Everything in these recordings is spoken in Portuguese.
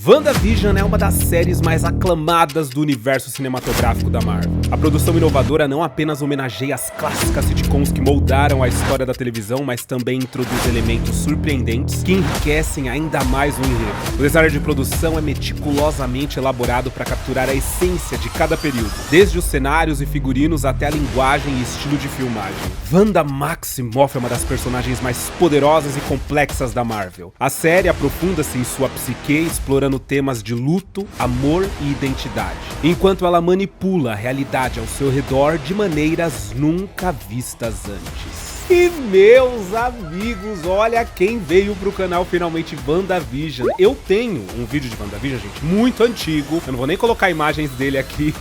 WandaVision é uma das séries mais aclamadas do universo cinematográfico da Marvel. A produção inovadora não apenas homenageia as clássicas sitcoms que moldaram a história da televisão, mas também introduz elementos surpreendentes que enriquecem ainda mais o enredo. O design de produção é meticulosamente elaborado para capturar a essência de cada período, desde os cenários e figurinos até a linguagem e estilo de filmagem. Wanda Maximoff é uma das personagens mais poderosas e complexas da Marvel. A série aprofunda-se em sua psique, explorando temas de luto, amor e identidade, enquanto ela manipula a realidade ao seu redor de maneiras nunca vistas antes. E meus amigos, olha quem veio pro canal finalmente, WandaVision. Eu tenho um vídeo de WandaVision, gente, muito antigo. Eu não vou nem colocar imagens dele aqui,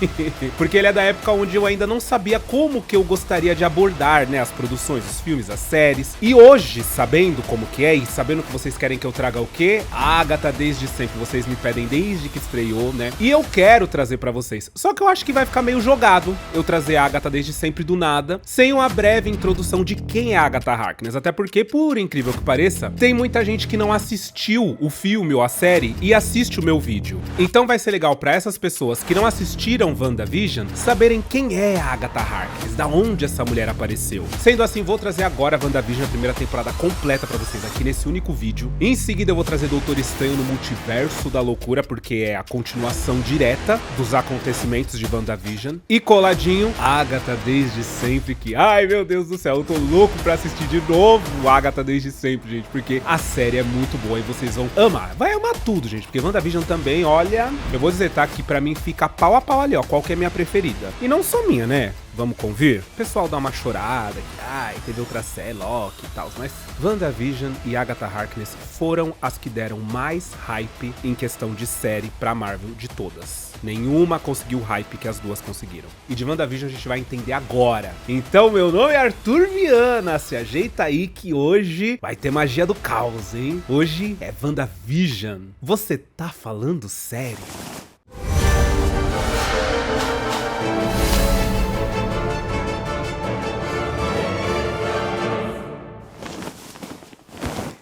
porque ele é da época onde eu ainda não sabia como que eu gostaria de abordar, né, as produções, os filmes, as séries. E hoje, sabendo como que é e sabendo que vocês querem que eu traga o quê? A Agatha desde sempre, vocês me pedem desde que estreou, né? E eu quero trazer pra vocês. Só que eu acho que vai ficar meio jogado eu trazer a Agatha desde sempre do nada, sem uma breve introdução de quem é a Agatha Harkness, até porque, por incrível que pareça, tem muita gente que não assistiu o filme ou a série e assiste o meu vídeo. Então vai ser legal pra essas pessoas que não assistiram WandaVision saberem quem é a Agatha Harkness, da onde essa mulher apareceu. Sendo assim, vou trazer agora a WandaVision, a primeira temporada completa pra vocês aqui nesse único vídeo. Em seguida eu vou trazer Doutor Estranho no Multiverso da Loucura, porque é a continuação direta dos acontecimentos de WandaVision. E coladinho, Agatha desde sempre, que, ai meu Deus do céu, eu tô louco pra assistir de novo Agatha desde sempre, gente, porque a série é muito boa e vocês vão amar. Vai amar tudo, gente, porque WandaVision também, olha, eu vou dizer, tá, que pra mim fica pau a pau ali, ó, qual que é a minha preferida. E não só minha, né? Vamos convir? O pessoal dá uma chorada, que ai, teve outra série, Loki e tal, mas WandaVision e Agatha Harkness foram as que deram mais hype em questão de série pra Marvel de todas. Nenhuma conseguiu o hype que as duas conseguiram. E de WandaVision a gente vai entender agora. Então, meu nome é Arthur Viana, se ajeita aí que hoje vai ter magia do caos, hein? Hoje é WandaVision. Você tá falando sério?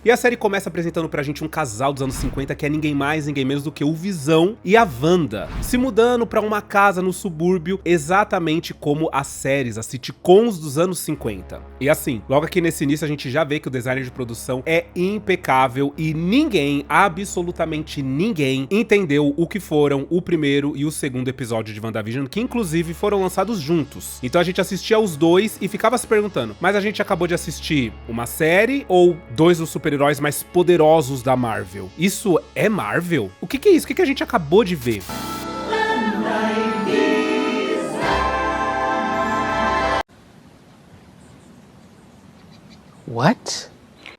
E a série começa apresentando pra gente um casal dos anos 50 que é ninguém mais, ninguém menos do que o Visão e a Wanda, se mudando pra uma casa no subúrbio, exatamente como as séries, as sitcoms dos anos 50. E assim, logo aqui nesse início a gente já vê que o design de produção é impecável e ninguém, absolutamente ninguém, entendeu o que foram o primeiro e o segundo episódio de WandaVision, que inclusive foram lançados juntos. Então a gente assistia os dois e ficava se perguntando, mas a gente acabou de assistir uma série ou dois dos super-heróis mais poderosos da Marvel? Isso é Marvel? O que é isso? O que a gente acabou de ver? What?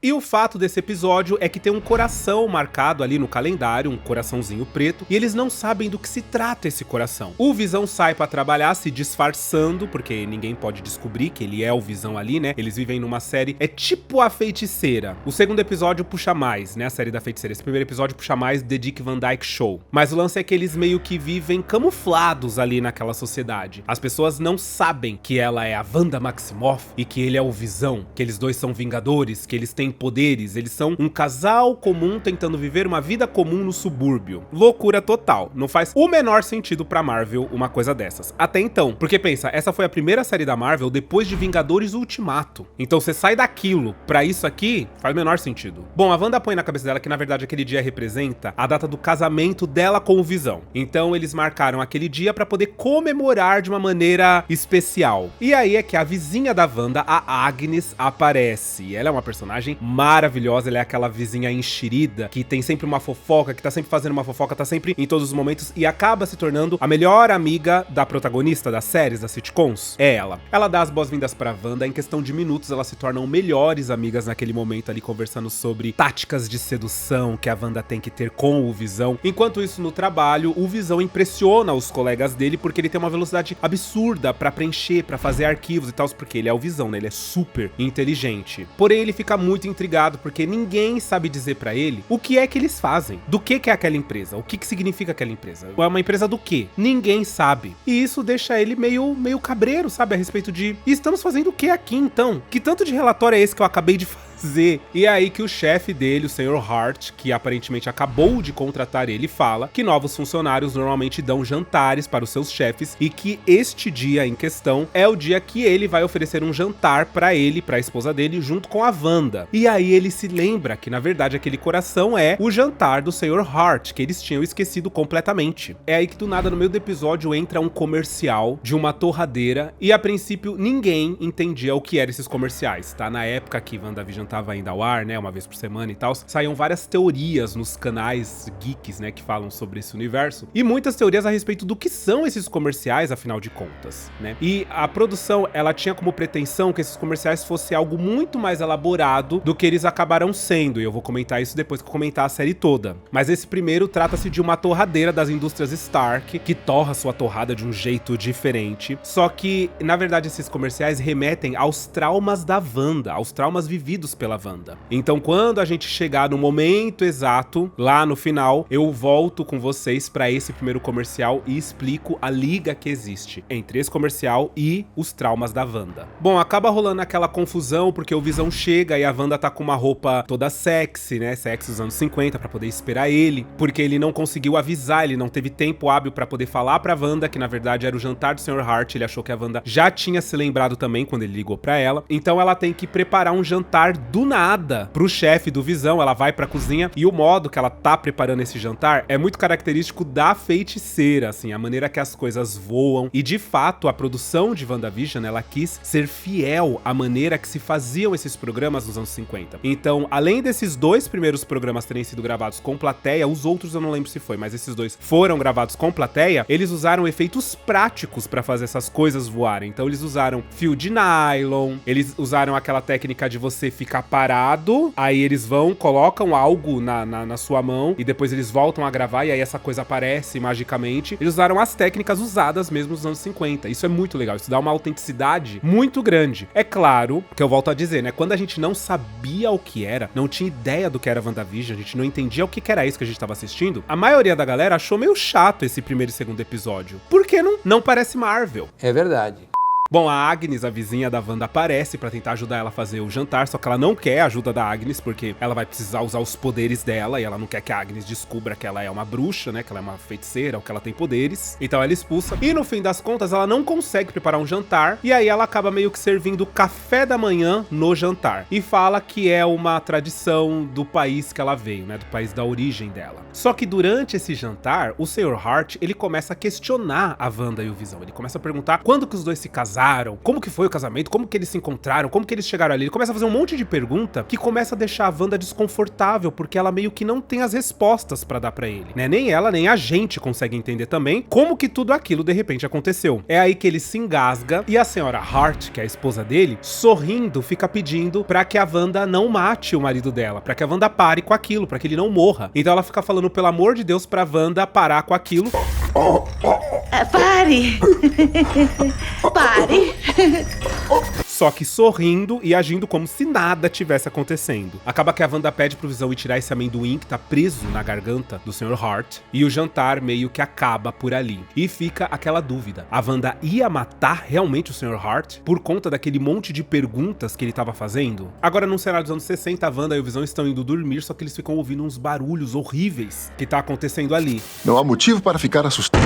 E o fato desse episódio é que tem um coração marcado ali no calendário, um coraçãozinho preto, e eles não sabem do que se trata esse coração. O Visão sai pra trabalhar se disfarçando, porque ninguém pode descobrir que ele é o Visão ali, né? Eles vivem numa série, é tipo a Feiticeira. O segundo episódio puxa mais, né? A série da Feiticeira. Esse primeiro episódio puxa mais The Dick Van Dyke Show. Mas o lance é que eles meio que vivem camuflados ali naquela sociedade. As pessoas não sabem que ela é a Wanda Maximoff e que ele é o Visão, que eles dois são vingadores, que eles têm poderes, eles são um casal comum tentando viver uma vida comum no subúrbio. Loucura total, não faz o menor sentido pra Marvel uma coisa dessas, até então, porque pensa, essa foi a primeira série da Marvel depois de Vingadores Ultimato, então você sai daquilo pra isso aqui, faz o menor sentido. Bom, a Wanda põe na cabeça dela que na verdade aquele dia representa a data do casamento dela com o Visão, então eles marcaram aquele dia pra poder comemorar de uma maneira especial. E aí é que a vizinha da Wanda, a Agnes, aparece, ela é uma personagem maravilhosa, ela é aquela vizinha enxerida, que tem sempre uma fofoca, que tá sempre fazendo uma fofoca, tá sempre em todos os momentos e acaba se tornando a melhor amiga da protagonista das séries, das sitcoms, é ela. Ela dá as boas-vindas pra Wanda, em questão de minutos elas se tornam melhores amigas naquele momento ali, conversando sobre táticas de sedução que a Wanda tem que ter com o Visão. Enquanto isso, no trabalho, o Visão impressiona os colegas dele porque ele tem uma velocidade absurda pra preencher, pra fazer arquivos e tal, porque ele é o Visão, né? Ele é super inteligente. Porém, ele fica muito intrigado porque ninguém sabe dizer pra ele o que é que eles fazem, do que é aquela empresa, o que significa aquela empresa, é uma empresa do quê? Ninguém sabe. E isso deixa ele meio cabreiro, sabe, a respeito de, e estamos fazendo o que aqui então? Que tanto de relatório é esse que eu acabei de fazer? Z. E é aí que o chefe dele, o Sr. Hart, que aparentemente acabou de contratar ele, fala que novos funcionários normalmente dão jantares para os seus chefes e que este dia em questão é o dia que ele vai oferecer um jantar para ele, para a esposa dele, junto com a Wanda. E aí ele se lembra que na verdade aquele coração é o jantar do Sr. Hart, que eles tinham esquecido completamente. É aí que do nada no meio do episódio entra um comercial de uma torradeira e a princípio ninguém entendia o que eram esses comerciais, tá? Na época que WandaVision tava ainda ao ar, né, uma vez por semana e tal, saíam várias teorias nos canais geeks, né, que falam sobre esse universo, e muitas teorias a respeito do que são esses comerciais, afinal de contas, né? E a produção, ela tinha como pretensão que esses comerciais fossem algo muito mais elaborado do que eles acabaram sendo, e eu vou comentar isso depois que eu comentar a série toda. Mas esse primeiro trata-se de uma torradeira das indústrias Stark, que torra sua torrada de um jeito diferente, só que, na verdade, esses comerciais remetem aos traumas da Wanda, aos traumas vividos pela Wanda. Então, quando a gente chegar no momento exato, lá no final, eu volto com vocês pra esse primeiro comercial e explico a liga que existe entre esse comercial e os traumas da Wanda. Bom, acaba rolando aquela confusão porque o Visão chega e a Wanda tá com uma roupa toda sexy, né, sexy dos anos 50, pra poder esperar ele, porque ele não conseguiu avisar, ele não teve tempo hábil pra poder falar pra Wanda que na verdade era o jantar do Sr. Hart, ele achou que a Wanda já tinha se lembrado também quando ele ligou pra ela, então ela tem que preparar um jantar do nada pro chefe do Visão. Ela vai pra cozinha e o modo que ela tá preparando esse jantar é muito característico da Feiticeira, assim, a maneira que as coisas voam, e de fato a produção de WandaVision, ela quis ser fiel à maneira que se faziam esses programas nos anos 50. Então, além desses dois primeiros programas terem sido gravados com plateia, os outros eu não lembro se foi, mas esses dois foram gravados com plateia, eles usaram efeitos práticos pra fazer essas coisas voarem. Então eles usaram fio de nylon, eles usaram aquela técnica de você ficar parado, aí eles vão, colocam algo na sua mão e depois eles voltam a gravar e aí essa coisa aparece magicamente. Eles usaram as técnicas usadas mesmo nos anos 50. Isso é muito legal, isso dá uma autenticidade muito grande. É claro, que eu volto a dizer, né, quando a gente não sabia o que era, não tinha ideia do que era WandaVision, a gente não entendia o que era isso que a gente tava assistindo, a maioria da galera achou meio chato esse primeiro e segundo episódio. Porque não parece Marvel. É verdade. Bom, a Agnes, a vizinha da Wanda, aparece pra tentar ajudar ela a fazer o jantar, só que ela não quer a ajuda da Agnes, porque ela vai precisar usar os poderes dela, e ela não quer que a Agnes descubra que ela é uma bruxa, né, que ela é uma feiticeira, ou que ela tem poderes. Então ela expulsa, e no fim das contas ela não consegue preparar um jantar, e aí ela acaba meio que servindo café da manhã no jantar. E fala que é uma tradição do país que ela veio, né, do país da origem dela. Só que durante esse jantar, o Sr. Hart, ele começa a questionar a Wanda e o Visão. Ele começa a perguntar quando que os dois se casaram, como que foi o casamento, como que eles se encontraram, como que eles chegaram ali. Ele começa a fazer um monte de pergunta que começa a deixar a Wanda desconfortável, porque ela meio que não tem as respostas pra dar pra ele, né? Nem ela, nem a gente consegue entender também como que tudo aquilo de repente aconteceu. É aí que ele se engasga e a senhora Hart, que é a esposa dele, sorrindo, fica pedindo pra que a Wanda não mate o marido dela, pra que a Wanda pare com aquilo, pra que ele não morra. Então ela fica falando, pelo amor de Deus, pra Wanda parar com aquilo. Pare! Pare! Só que sorrindo e agindo como se nada tivesse acontecendo. Acaba que a Wanda pede pro Visão ir tirar esse amendoim que tá preso na garganta do Sr. Hart, e o jantar meio que acaba por ali. E fica aquela dúvida, a Wanda ia matar realmente o Sr. Hart por conta daquele monte de perguntas que ele tava fazendo? Agora, num cenário dos anos 60, a Wanda e o Visão estão indo dormir, só que eles ficam ouvindo uns barulhos horríveis que tá acontecendo ali. Não há motivo para ficar assustado.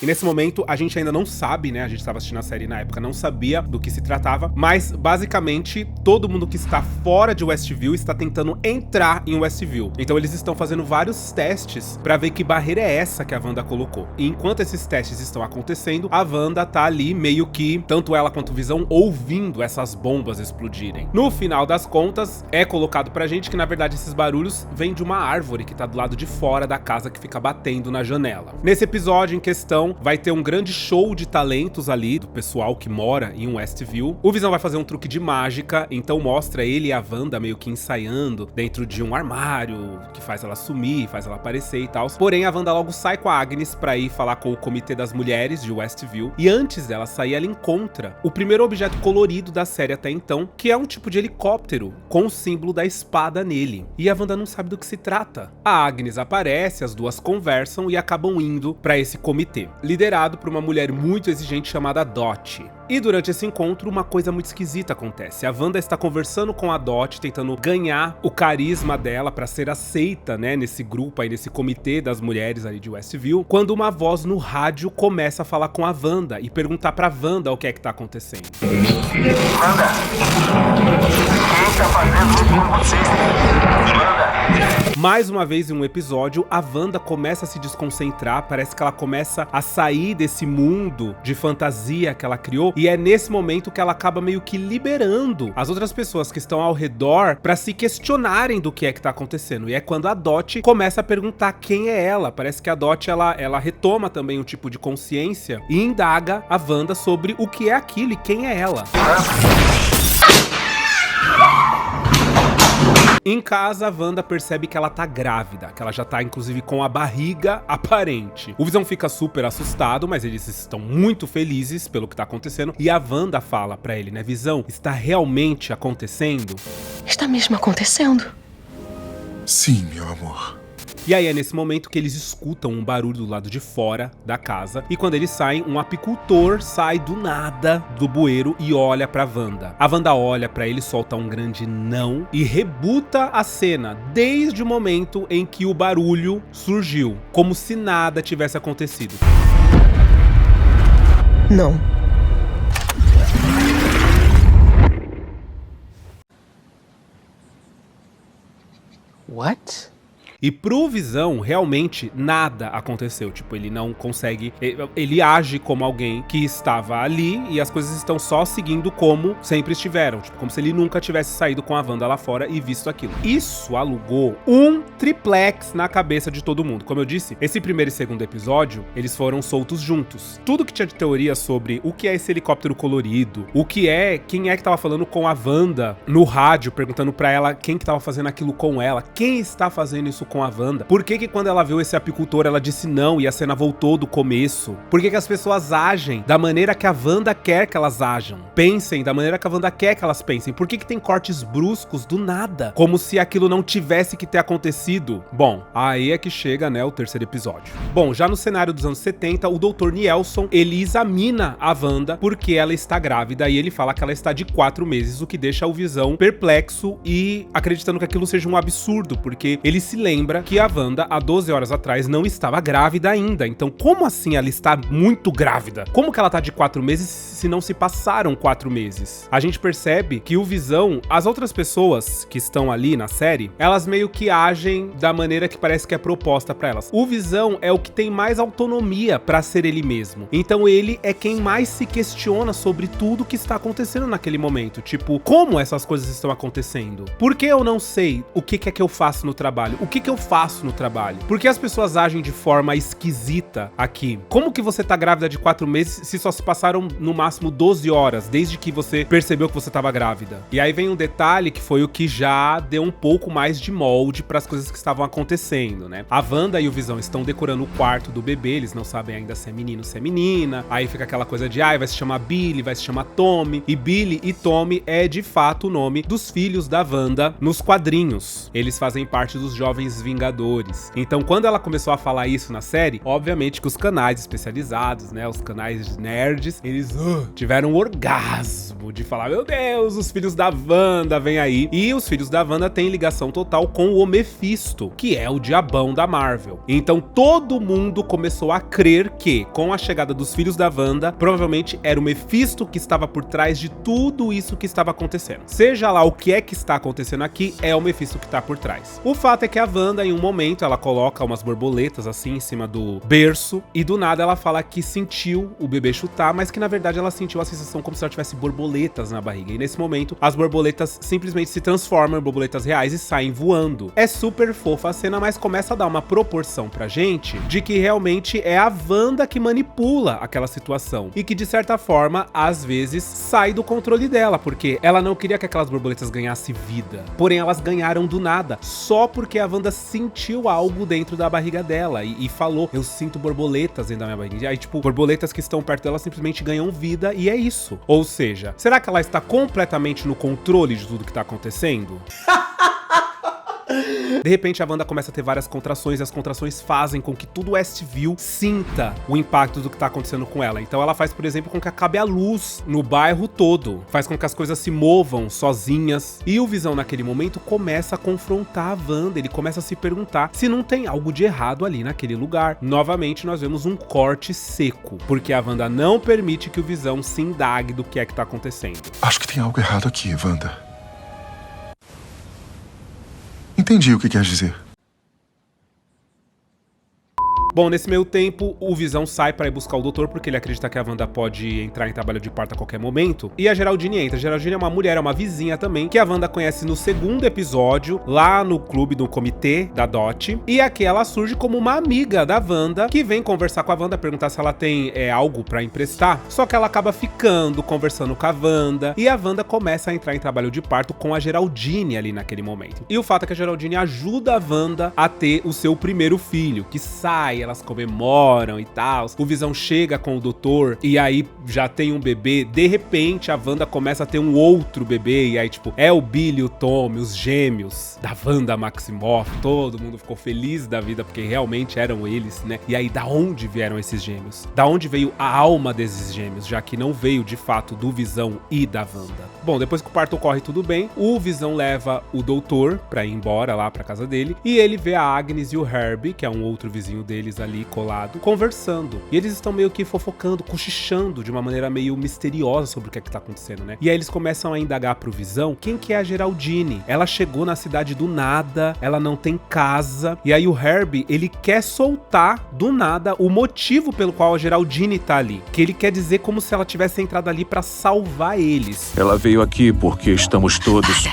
E nesse momento, a gente ainda não sabe, né? A gente estava assistindo a série na época, não sabia do que se tratava, mas basicamente todo mundo que está fora de Westview está tentando entrar em Westview. Então eles estão fazendo vários testes pra ver que barreira é essa que a Wanda colocou. E enquanto esses testes estão acontecendo, a Wanda tá ali meio que, tanto ela quanto o Visão, ouvindo essas bombas explodirem. No final das contas, é colocado pra gente que na verdade esses barulhos vêm de uma árvore que tá do lado de fora da casa que fica batendo na janela. Nesse episódio em questão, vai ter um grande show de talentos ali, do pessoal que mora em Westview. O Visão vai fazer um truque de mágica, então mostra ele e a Wanda meio que ensaiando dentro de um armário, que faz ela sumir, faz ela aparecer e tal. Porém, a Wanda logo sai com a Agnes pra ir falar com o Comitê das Mulheres de Westview, e antes dela sair, ela encontra o primeiro objeto colorido da série até então, que é um tipo de helicóptero com o símbolo da espada nele. E a Wanda não sabe do que se trata. A Agnes aparece, as duas conversam e acabam indo pra esse comitê. liderado por uma mulher muito exigente chamada Dot. E durante esse encontro, uma coisa muito esquisita acontece. A Wanda está conversando com a Dot, tentando ganhar o carisma dela pra ser aceita, né, nesse grupo aí, nesse comitê das mulheres ali de Westview, quando uma voz no rádio começa a falar com a Wanda e perguntar pra Wanda o que é que tá acontecendo. Wanda, quem tá fazendo isso com você? Wanda. Mais uma vez em um episódio, a Wanda começa a se desconcentrar, parece que ela começa a sair desse mundo de fantasia que ela criou, e é nesse momento que ela acaba meio que liberando as outras pessoas que estão ao redor pra se questionarem do que é que tá acontecendo. E é quando a Dot começa a perguntar quem é ela. Parece que a Dot, ela retoma também um tipo de consciência e indaga a Wanda sobre o que é aquilo e quem é ela. Em casa, a Wanda percebe que ela tá grávida, que ela já tá inclusive com a barriga aparente. O Visão fica super assustado, mas eles estão muito felizes pelo que tá acontecendo. E a Wanda fala pra ele, né, Visão, está realmente acontecendo? Está mesmo acontecendo? Sim, meu amor. E aí é nesse momento que eles escutam um barulho do lado de fora da casa, e quando eles saem, um apicultor sai do nada do bueiro e olha pra Wanda. A Wanda olha pra ele, solta um grande não e rebuta a cena desde o momento em que o barulho surgiu, como se nada tivesse acontecido. Não. What? E pro Visão, realmente, nada aconteceu. Tipo, ele não consegue... Ele age como alguém que estava ali e as coisas estão só seguindo como sempre estiveram. Tipo, como se ele nunca tivesse saído com a Wanda lá fora e visto aquilo. Isso alugou um triplex na cabeça de todo mundo. Como eu disse, esse primeiro e segundo episódio, eles foram soltos juntos. Tudo que tinha de teoria sobre o que é esse helicóptero colorido, quem é que tava falando com a Wanda no rádio, perguntando pra ela quem que tava fazendo aquilo com ela, quem está fazendo isso com a Wanda? Por que quando ela viu esse apicultor, ela disse não e a cena voltou do começo? Por que as pessoas agem da maneira que a Wanda quer que elas ajam? Pensem da maneira que a Wanda quer que elas pensem. Por que tem cortes bruscos do nada? Como se aquilo não tivesse que ter acontecido. Bom, aí é que chega, né, o terceiro episódio. Bom, já no cenário dos anos 70, o Dr. Nielsen, ele examina a Wanda porque ela está grávida e ele fala que ela está de 4 meses, o que deixa o Visão perplexo e acreditando que aquilo seja um absurdo, porque ele se lembra que a Wanda, há 12 horas atrás, não estava grávida ainda. Então, como assim ela está muito grávida? Como que ela tá de 4 meses se não se passaram 4 meses? A gente percebe que o Visão, as outras pessoas que estão ali na série, elas meio que agem da maneira que parece que é proposta pra elas. O Visão é o que tem mais autonomia pra ser ele mesmo. Então, ele é quem mais se questiona sobre tudo que está acontecendo naquele momento. Tipo, como essas coisas estão acontecendo? Por que eu não sei o que é que eu faço no trabalho? O que eu faço no trabalho? Por que as pessoas agem de forma esquisita aqui? Como que você tá grávida de 4 meses se só se passaram no máximo 12 horas desde que você percebeu que você tava grávida? E aí vem um detalhe que foi o que já deu um pouco mais de molde para as coisas que estavam acontecendo, né? A Wanda e o Visão estão decorando o quarto do bebê, eles não sabem ainda se é menino ou se é menina. Aí fica aquela coisa de, vai se chamar Billy, vai se chamar Tommy. E Billy e Tommy é de fato o nome dos filhos da Wanda nos quadrinhos. Eles fazem parte dos Jovens Vingadores. Então, quando ela começou a falar isso na série, obviamente que os canais especializados, né, os canais nerds, eles tiveram um orgasmo de falar, meu Deus, os filhos da Wanda vêm aí. E os filhos da Wanda têm ligação total com o Mephisto, que é o diabão da Marvel. Então, todo mundo começou a crer que, com a chegada dos filhos da Wanda, provavelmente era o Mephisto que estava por trás de tudo isso que estava acontecendo. Seja lá o que é que está acontecendo aqui, é o Mephisto que está por trás. O fato é que a Wanda, em um momento, ela coloca umas borboletas assim em cima do berço e do nada ela fala que sentiu o bebê chutar, mas que na verdade ela sentiu a sensação como se ela tivesse borboletas na barriga. E nesse momento, as borboletas simplesmente se transformam em borboletas reais e saem voando. É super fofa a cena, mas começa a dar uma proporção pra gente de que realmente é a Wanda que manipula aquela situação e que de certa forma, às vezes, sai do controle dela, porque ela não queria que aquelas borboletas ganhassem vida. Porém, elas ganharam do nada, só porque a Wanda sentiu algo dentro da barriga dela e falou, eu sinto borboletas dentro da minha barriga. E aí, tipo, borboletas que estão perto dela simplesmente ganham vida e é isso. Ou seja, será que ela está completamente no controle de tudo que tá acontecendo? De repente a Wanda começa a ter várias contrações e as contrações fazem com que tudo Westview sinta o impacto do que tá acontecendo com ela. Então ela faz, por exemplo, com que acabe a luz no bairro todo. Faz com que as coisas se movam sozinhas. E o Visão naquele momento começa a confrontar a Wanda. Ele começa a se perguntar se não tem algo de errado ali naquele lugar. Novamente nós vemos um corte seco, porque a Wanda não permite que o Visão se indague do que é que tá acontecendo. Acho que tem algo errado aqui, Wanda. Entendi o que quer dizer. Bom, nesse meio tempo, o Visão sai pra ir buscar o doutor, porque ele acredita que a Wanda pode entrar em trabalho de parto a qualquer momento. E a Geraldine entra. A Geraldine é uma mulher, é uma vizinha também, que a Wanda conhece no segundo episódio, lá no clube, no comitê da Dot. E aqui ela surge como uma amiga da Wanda, que vem conversar com a Wanda, perguntar se ela tem algo pra emprestar. Só que ela acaba ficando, conversando com a Wanda. E a Wanda começa a entrar em trabalho de parto com a Geraldine ali naquele momento. E o fato é que a Geraldine ajuda a Wanda a ter o seu primeiro filho, que sai, elas comemoram e tal. O Visão chega com o doutor e aí já tem um bebê. De repente a Wanda começa a ter um outro bebê e aí tipo, é o Billy e o Tommy, os gêmeos da Wanda Maximoff. Todo mundo ficou feliz da vida porque realmente eram eles, né? E aí da onde vieram esses gêmeos? Da onde veio a alma desses gêmeos? Já que não veio de fato do Visão e da Wanda. Bom, depois que o parto ocorre tudo bem, o Visão leva o doutor pra ir embora lá pra casa dele e ele vê a Agnes e o Herbie, que é um outro vizinho deles ali colado, conversando. E eles estão meio que fofocando, cochichando de uma maneira meio misteriosa sobre o que é que tá acontecendo, né? E aí eles começam a indagar pro Visão quem que é a Geraldine. Ela chegou na cidade do nada, ela não tem casa. E aí o Herbie, ele quer soltar do nada o motivo pelo qual a Geraldine tá ali. Que ele quer dizer como se ela tivesse entrado ali pra salvar eles. Ela veio aqui porque estamos todos...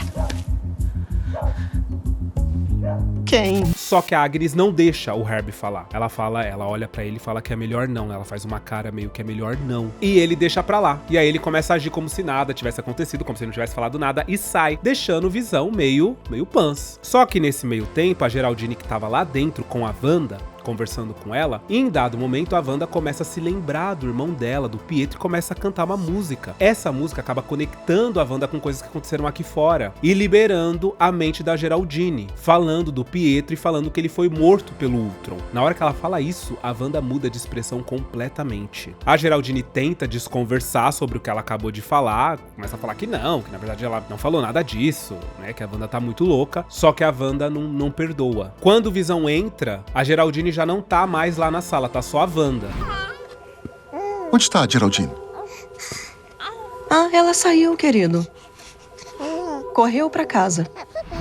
Quem? Só que a Agnes não deixa o Herbie falar. Ela olha pra ele e fala que é melhor não. Ela faz uma cara meio que é melhor não. E ele deixa pra lá. E aí ele começa a agir como se nada tivesse acontecido, como se ele não tivesse falado nada e sai, deixando o Visão meio pans. Só que nesse meio tempo, a Geraldine que tava lá dentro com a Wanda, conversando com ela, e em dado momento a Wanda começa a se lembrar do irmão dela, do Pietro, e começa a cantar uma música. Essa música acaba conectando a Wanda com coisas que aconteceram aqui fora e liberando a mente da Geraldine, falando do Pietro e falando que ele foi morto pelo Ultron. Na hora que ela fala isso, a Wanda muda de expressão completamente. A Geraldine tenta desconversar sobre o que ela acabou de falar, começa a falar que na verdade ela não falou nada disso, né, que a Wanda tá muito louca, só que a Wanda não perdoa. Quando o Visão entra, a Geraldine já não tá mais lá na sala, tá só a Wanda. Onde está a Geraldine? Ah, ela saiu, querido. Correu pra casa.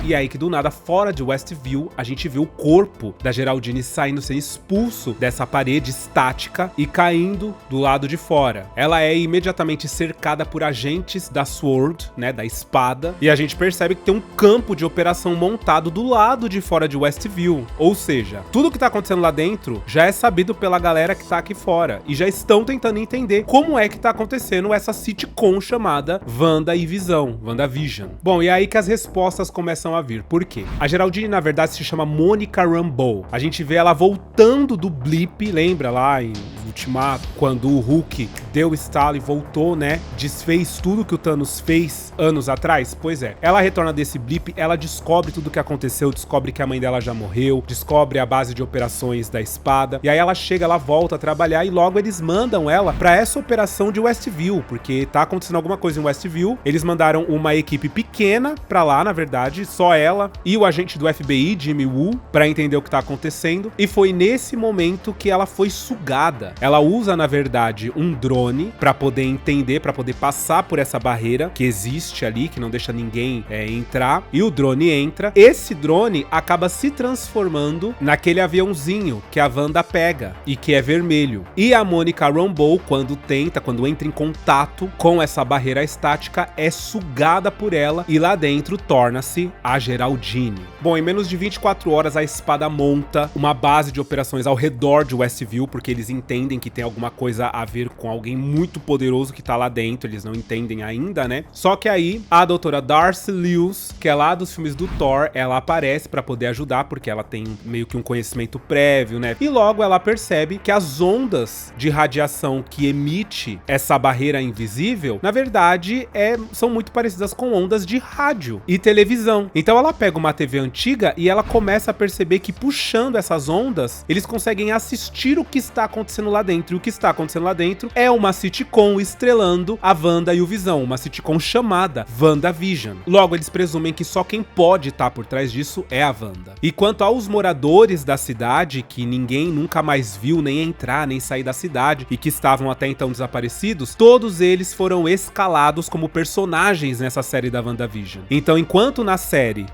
E aí que do nada, fora de Westview, a gente vê o corpo da Geraldine saindo, sendo expulso dessa parede estática e caindo do lado de fora. Ela é imediatamente cercada por agentes da SWORD, né, da espada, e a gente percebe que tem um campo de operação montado do lado de fora de Westview. Ou seja, tudo que tá acontecendo lá dentro já é sabido pela galera que tá aqui fora, e já estão tentando entender como é que tá acontecendo essa sitcom chamada Wanda e Visão, WandaVision. Bom, e é aí que as respostas começam a vir. Por quê? A Geraldine, na verdade, se chama Monica Rambeau. A gente vê ela voltando do blip, lembra lá em Ultimato, quando o Hulk deu estalo e voltou, né? Desfez tudo que o Thanos fez anos atrás? Pois é. Ela retorna desse blip, ela descobre tudo o que aconteceu, descobre que a mãe dela já morreu, descobre a base de operações da espada, e aí ela chega, ela volta a trabalhar e logo eles mandam ela pra essa operação de Westview, porque tá acontecendo alguma coisa em Westview. Eles mandaram uma equipe pequena pra lá, na verdade, só ela e o agente do FBI, Jimmy Woo, pra entender o que tá acontecendo, e foi nesse momento que ela foi sugada. Ela usa, na verdade, um drone pra poder entender, pra poder passar por essa barreira que existe ali, que não deixa ninguém entrar, e o drone entra. Esse drone acaba se transformando naquele aviãozinho que a Wanda pega e que é vermelho. E a Monica Rambeau, quando entra em contato com essa barreira estática, é sugada por ela e lá dentro torna-se a Geraldine. Bom, em menos de 24 horas a espada monta uma base de operações ao redor de Westview, porque eles entendem que tem alguma coisa a ver com alguém alguém muito poderoso que tá lá dentro, eles não entendem ainda, né? Só que aí, a doutora Darcy Lewis, que é lá dos filmes do Thor, ela aparece pra poder ajudar, porque ela tem meio que um conhecimento prévio, né? E logo ela percebe que as ondas de radiação que emite essa barreira invisível, na verdade, são muito parecidas com ondas de rádio e televisão. Então ela pega uma TV antiga e ela começa a perceber que puxando essas ondas, eles conseguem assistir o que está acontecendo lá dentro. E o que está acontecendo lá dentro é uma sitcom estrelando a Wanda e o Visão, uma sitcom chamada WandaVision. Logo, eles presumem que só quem pode estar por trás disso é a Wanda. E quanto aos moradores da cidade, que ninguém nunca mais viu nem entrar, nem sair da cidade, e que estavam até então desaparecidos, todos eles foram escalados como personagens nessa série da WandaVision. Então, enquanto na série,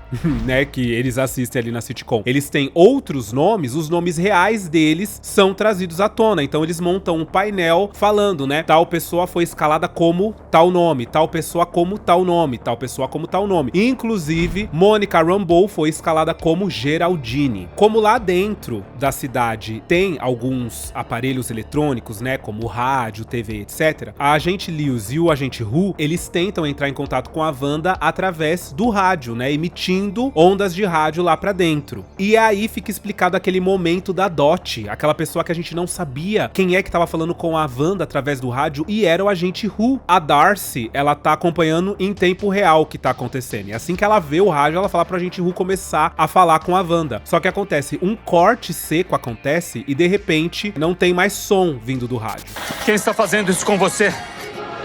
né, que eles assistem ali na sitcom, eles têm outros nomes, os nomes reais deles são trazidos à tona. Então eles montam um painel falando, né, tal pessoa foi escalada como tal nome, tal pessoa como tal nome, tal pessoa como tal nome. Inclusive, Monica Rambeau foi escalada como Geraldine. Como lá dentro da cidade tem alguns aparelhos eletrônicos, né, como rádio, TV, etc., a agente Lewis e o agente Who, eles tentam entrar em contato com a Wanda através do rádio, né, emitindo ondas de rádio lá pra dentro. E aí fica explicado aquele momento da Dot, aquela pessoa que a gente não sabia quem é que tava falando com a Wanda através do rádio, e era o agente Who. A Darcy, ela tá acompanhando em tempo real o que tá acontecendo. E assim que ela vê o rádio, ela fala pro agente Who começar a falar com a Wanda. Só que acontece, um corte seco acontece e de repente não tem mais som vindo do rádio. Quem está fazendo isso com você?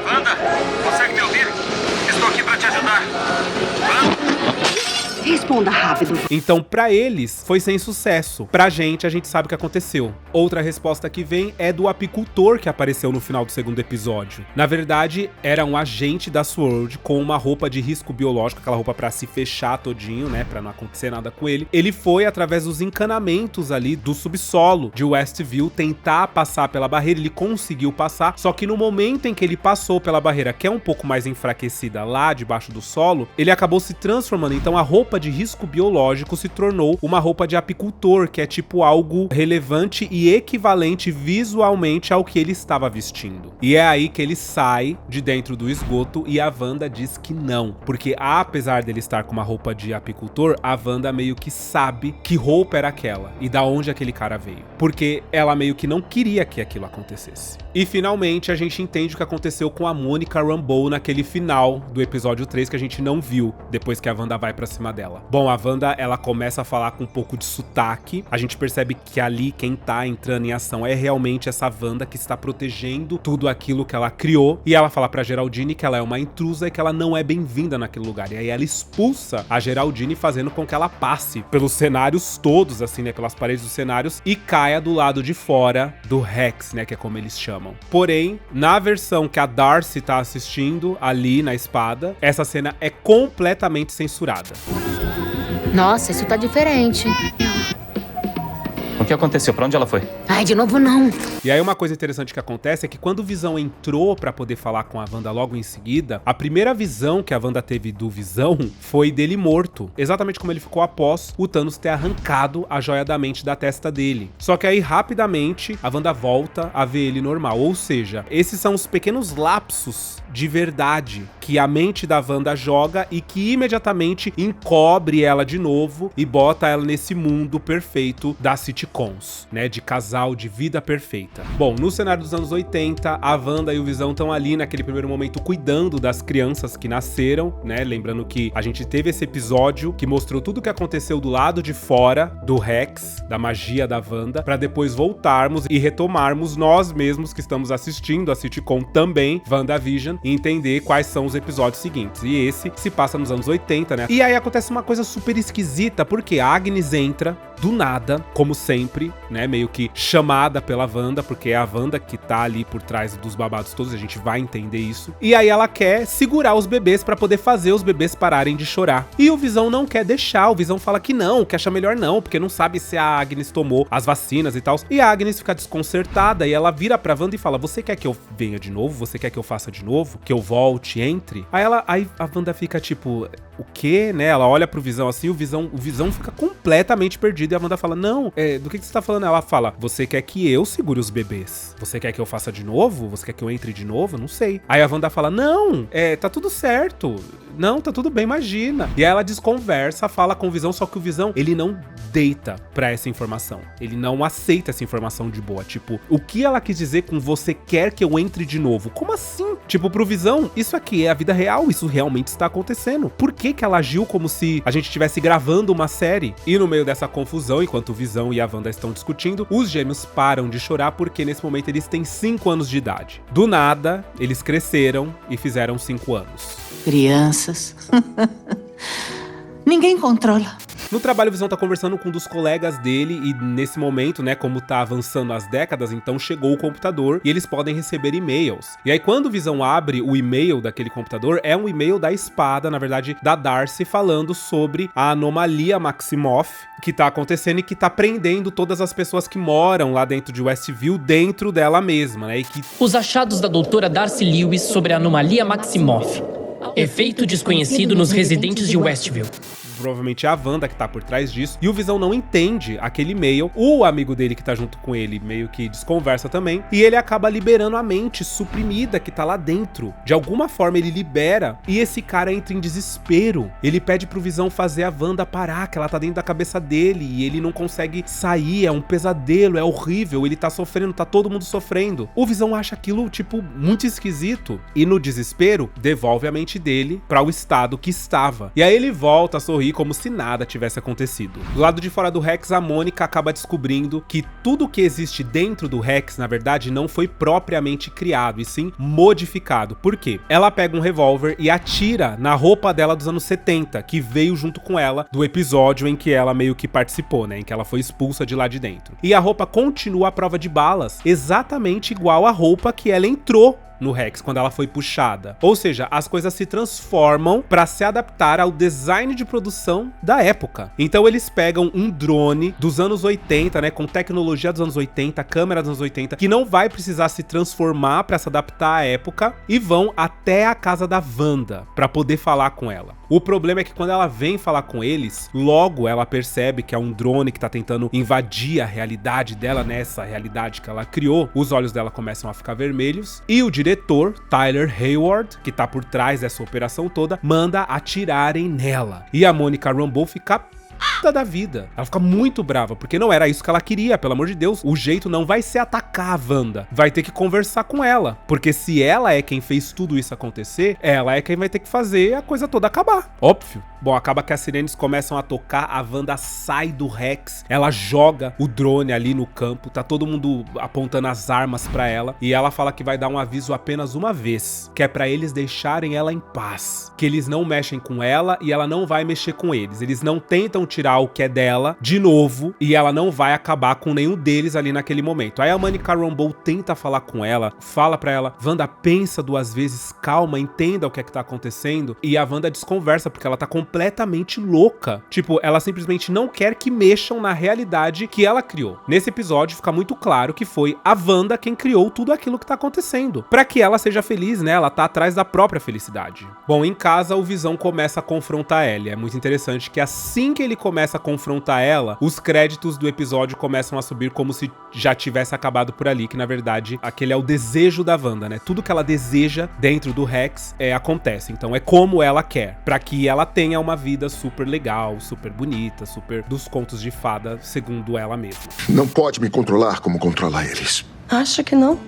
Wanda, consegue me ouvir? Estou aqui pra te ajudar. Wanda? Responda rápido. Então, pra eles, foi sem sucesso. Pra gente, a gente sabe o que aconteceu. Outra resposta que vem é do apicultor que apareceu no final do segundo episódio. Na verdade, era um agente da SWORD com uma roupa de risco biológico, aquela roupa pra se fechar todinho, né, pra não acontecer nada com ele. Ele foi, através dos encanamentos ali do subsolo de Westview, tentar passar pela barreira. Ele conseguiu passar, só que no momento em que ele passou pela barreira, que é um pouco mais enfraquecida lá debaixo do solo, ele acabou se transformando. Então, a roupa de risco biológico se tornou uma roupa de apicultor, que é tipo algo relevante e equivalente visualmente ao que ele estava vestindo. E é aí que ele sai de dentro do esgoto e a Wanda diz que não, porque apesar dele estar com uma roupa de apicultor, a Wanda meio que sabe que roupa era aquela e da onde aquele cara veio, porque ela meio que não queria que aquilo acontecesse. E finalmente a gente entende o que aconteceu com a Monica Rambeau naquele final do episódio 3 que a gente não viu depois que a Wanda vai pra cima dela. Bom, a Wanda, ela começa a falar com um pouco de sotaque. A gente percebe que ali quem tá entrando em ação é realmente essa Wanda que está protegendo tudo aquilo que ela criou. E ela fala pra Geraldine que ela é uma intrusa e que ela não é bem-vinda naquele lugar. E aí ela expulsa a Geraldine, fazendo com que ela passe pelos cenários todos, assim, né, pelas paredes dos cenários, e caia do lado de fora do Rex, né, que é como eles chamam. Porém, na versão que a Darcy tá assistindo ali na espada, essa cena é completamente censurada. Nossa, isso tá diferente. O que aconteceu? Pra onde ela foi? Ai, de novo não. E aí uma coisa interessante que acontece é que quando o Visão entrou pra poder falar com a Wanda logo em seguida, a primeira visão que a Wanda teve do Visão foi dele morto. Exatamente como ele ficou após o Thanos ter arrancado a joia da mente da testa dele. Só que aí, rapidamente, a Wanda volta a ver ele normal. Ou seja, esses são os pequenos lapsos de verdade que a mente da Wanda joga e que imediatamente encobre ela de novo e bota ela nesse mundo perfeito das sitcoms, né, de casal, de vida perfeita. Bom, no cenário dos anos 80, a Wanda e o Visão estão ali naquele primeiro momento cuidando das crianças que nasceram, né, lembrando que a gente teve esse episódio que mostrou tudo o que aconteceu do lado de fora do Rex, da magia da Wanda, pra depois voltarmos e retomarmos nós mesmos que estamos assistindo a sitcom também, WandaVision, e entender quais são os episódios seguintes. E esse se passa nos anos 80, né? E aí acontece uma coisa super esquisita, porque a Agnes entra do nada, como sempre, né? Meio que chamada pela Wanda, porque é a Wanda que tá ali por trás dos babados todos, a gente vai entender isso. E aí ela quer segurar os bebês pra poder fazer os bebês pararem de chorar. E o Visão não quer deixar, o Visão fala que não, que acha melhor não, porque não sabe se a Agnes tomou as vacinas e tal. E a Agnes fica desconcertada e ela vira pra Wanda e fala: você quer que eu venha de novo? Você quer que eu faça de novo? Que eu volte, entre? Aí a Wanda fica tipo, o quê, né? Ela olha pro Visão assim, o Visão fica completamente perdido e a Wanda fala: não, Do que você tá falando? Ela fala, você quer que eu segure os bebês? Você quer que eu faça de novo? Você quer que eu entre de novo? Não sei. Aí a Wanda fala, não, tá tudo certo. Não, tá tudo bem, imagina. E aí ela desconversa, fala com o Visão, só que o Visão, ele não deita pra essa informação. Ele não aceita essa informação de boa. Tipo, o que ela quis dizer com você quer que eu entre de novo? Como assim? Tipo, pro Visão, isso aqui é a vida real, isso realmente está acontecendo. Por que que ela agiu como se a gente estivesse gravando uma série? E no meio dessa confusão, enquanto o Visão e a Wanda estão discutindo, os gêmeos param de chorar porque nesse momento eles têm 5 anos de idade. Do nada, eles cresceram e fizeram 5 anos. Crianças. Ninguém controla. No trabalho, o Visão tá conversando com um dos colegas dele e nesse momento, né, como tá avançando as décadas, então chegou o computador e eles podem receber e-mails. E aí quando o Visão abre o e-mail daquele computador, é um e-mail da Espada, na verdade, da Darcy, falando sobre a anomalia Maximoff que tá acontecendo e que tá prendendo todas as pessoas que moram lá dentro de Westview dentro dela mesma, né, e que... Os achados da doutora Darcy Lewis sobre a anomalia Maximoff. Efeito desconhecido nos residentes de Westview. Provavelmente é a Wanda que tá por trás disso. E o Visão não entende aquele e-mail. O amigo dele que tá junto com ele meio que desconversa também. E ele acaba liberando a mente suprimida que tá lá dentro. De alguma forma ele libera e esse cara entra em desespero. Ele pede pro Visão fazer a Wanda parar, que ela tá dentro da cabeça dele. E ele não consegue sair, é um pesadelo, é horrível. Ele tá sofrendo, tá todo mundo sofrendo. O Visão acha aquilo, tipo, muito esquisito. E no desespero, devolve a mente dele para o estado que estava. E aí ele volta a sorrir como se nada tivesse acontecido. Do lado de fora do Rex, a Mônica acaba descobrindo que tudo que existe dentro do Rex, na verdade, não foi propriamente criado, e sim modificado. Por quê? Ela pega um revólver e atira na roupa dela dos anos 70, que veio junto com ela do episódio em que ela meio que participou, né? Em que ela foi expulsa de lá de dentro. E a roupa continua à prova de balas, exatamente igual à roupa que ela entrou no Rex, quando ela foi puxada. Ou seja, as coisas se transformam para se adaptar ao design de produção da época. Então eles pegam um drone dos anos 80, né, com tecnologia dos anos 80, câmera dos anos 80, que não vai precisar se transformar para se adaptar à época, e vão até a casa da Wanda para poder falar com ela. O problema é que quando ela vem falar com eles, logo ela percebe que é um drone que tá tentando invadir a realidade dela, nessa realidade que ela criou. Os olhos dela começam a ficar vermelhos e o diretor, Tyler Hayward, que tá por trás dessa operação toda, manda atirarem nela. E a Monica Rambeau fica da vida. Ela fica muito brava, porque não era isso que ela queria, pelo amor de Deus. O jeito não vai ser atacar a Wanda, vai ter que conversar com ela, porque se ela é quem fez tudo isso acontecer, ela é quem vai ter que fazer a coisa toda acabar. Óbvio. Bom, acaba que as sirenes começam a tocar, a Wanda sai do Rex, ela joga o drone ali no campo, tá todo mundo apontando as armas pra ela, e ela fala que vai dar um aviso apenas uma vez, que é pra eles deixarem ela em paz, que eles não mexem com ela e ela não vai mexer com eles. Eles não tentam tirar o que é dela de novo e ela não vai acabar com nenhum deles ali naquele momento. Aí a Monica Rambeau tenta falar com ela, fala pra ela, Wanda, pensa 2 vezes, calma, entenda o que é que tá acontecendo, e a Wanda desconversa porque ela tá completamente louca. Tipo, ela simplesmente não quer que mexam na realidade que ela criou. Nesse episódio fica muito claro que foi a Wanda quem criou tudo aquilo que tá acontecendo, pra que ela seja feliz, né? Ela tá atrás da própria felicidade. Bom, em casa o Visão começa a confrontar ela. É muito interessante que assim que ele começa a confrontar ela, os créditos do episódio começam a subir como se já tivesse acabado por ali, que na verdade aquele é o desejo da Wanda, né? Tudo que ela deseja dentro do Rex acontece. Então é como ela quer, pra que ela tenha uma vida super legal, super bonita, super dos contos de fada, segundo ela mesma. Não pode me controlar como controla eles. Acha que não?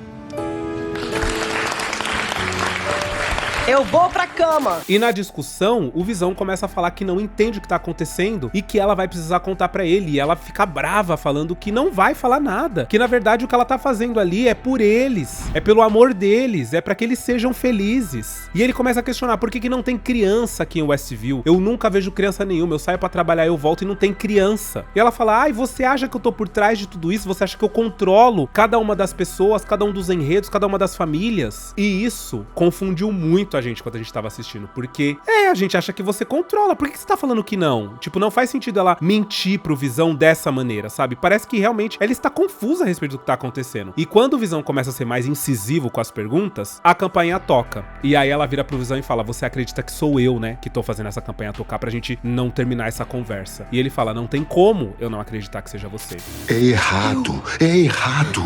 Eu vou pra cama. E na discussão, o Visão começa a falar que não entende o que tá acontecendo e que ela vai precisar contar pra ele. E ela fica brava, falando que não vai falar nada. Que na verdade o que ela tá fazendo ali é por eles, é pelo amor deles, é pra que eles sejam felizes. E ele começa a questionar por que não tem criança aqui em Westview. Eu nunca vejo criança nenhuma, eu saio pra trabalhar, eu volto e não tem criança. E ela fala, ai, você acha que eu tô por trás de tudo isso? Você acha que eu controlo cada uma das pessoas, cada um dos enredos, cada uma das famílias? E isso confundiu muito muito a gente quando a gente tava assistindo, porque a gente acha que você controla, por que você tá falando que não? Tipo, não faz sentido ela mentir pro Visão dessa maneira, sabe? Parece que realmente ela está confusa a respeito do que tá acontecendo. E quando o Visão começa a ser mais incisivo com as perguntas, a campainha toca. E aí ela vira pro Visão e fala, você acredita que sou eu, né, que tô fazendo essa campainha tocar pra gente não terminar essa conversa? E ele fala, não tem como eu não acreditar que seja você. É errado, é errado.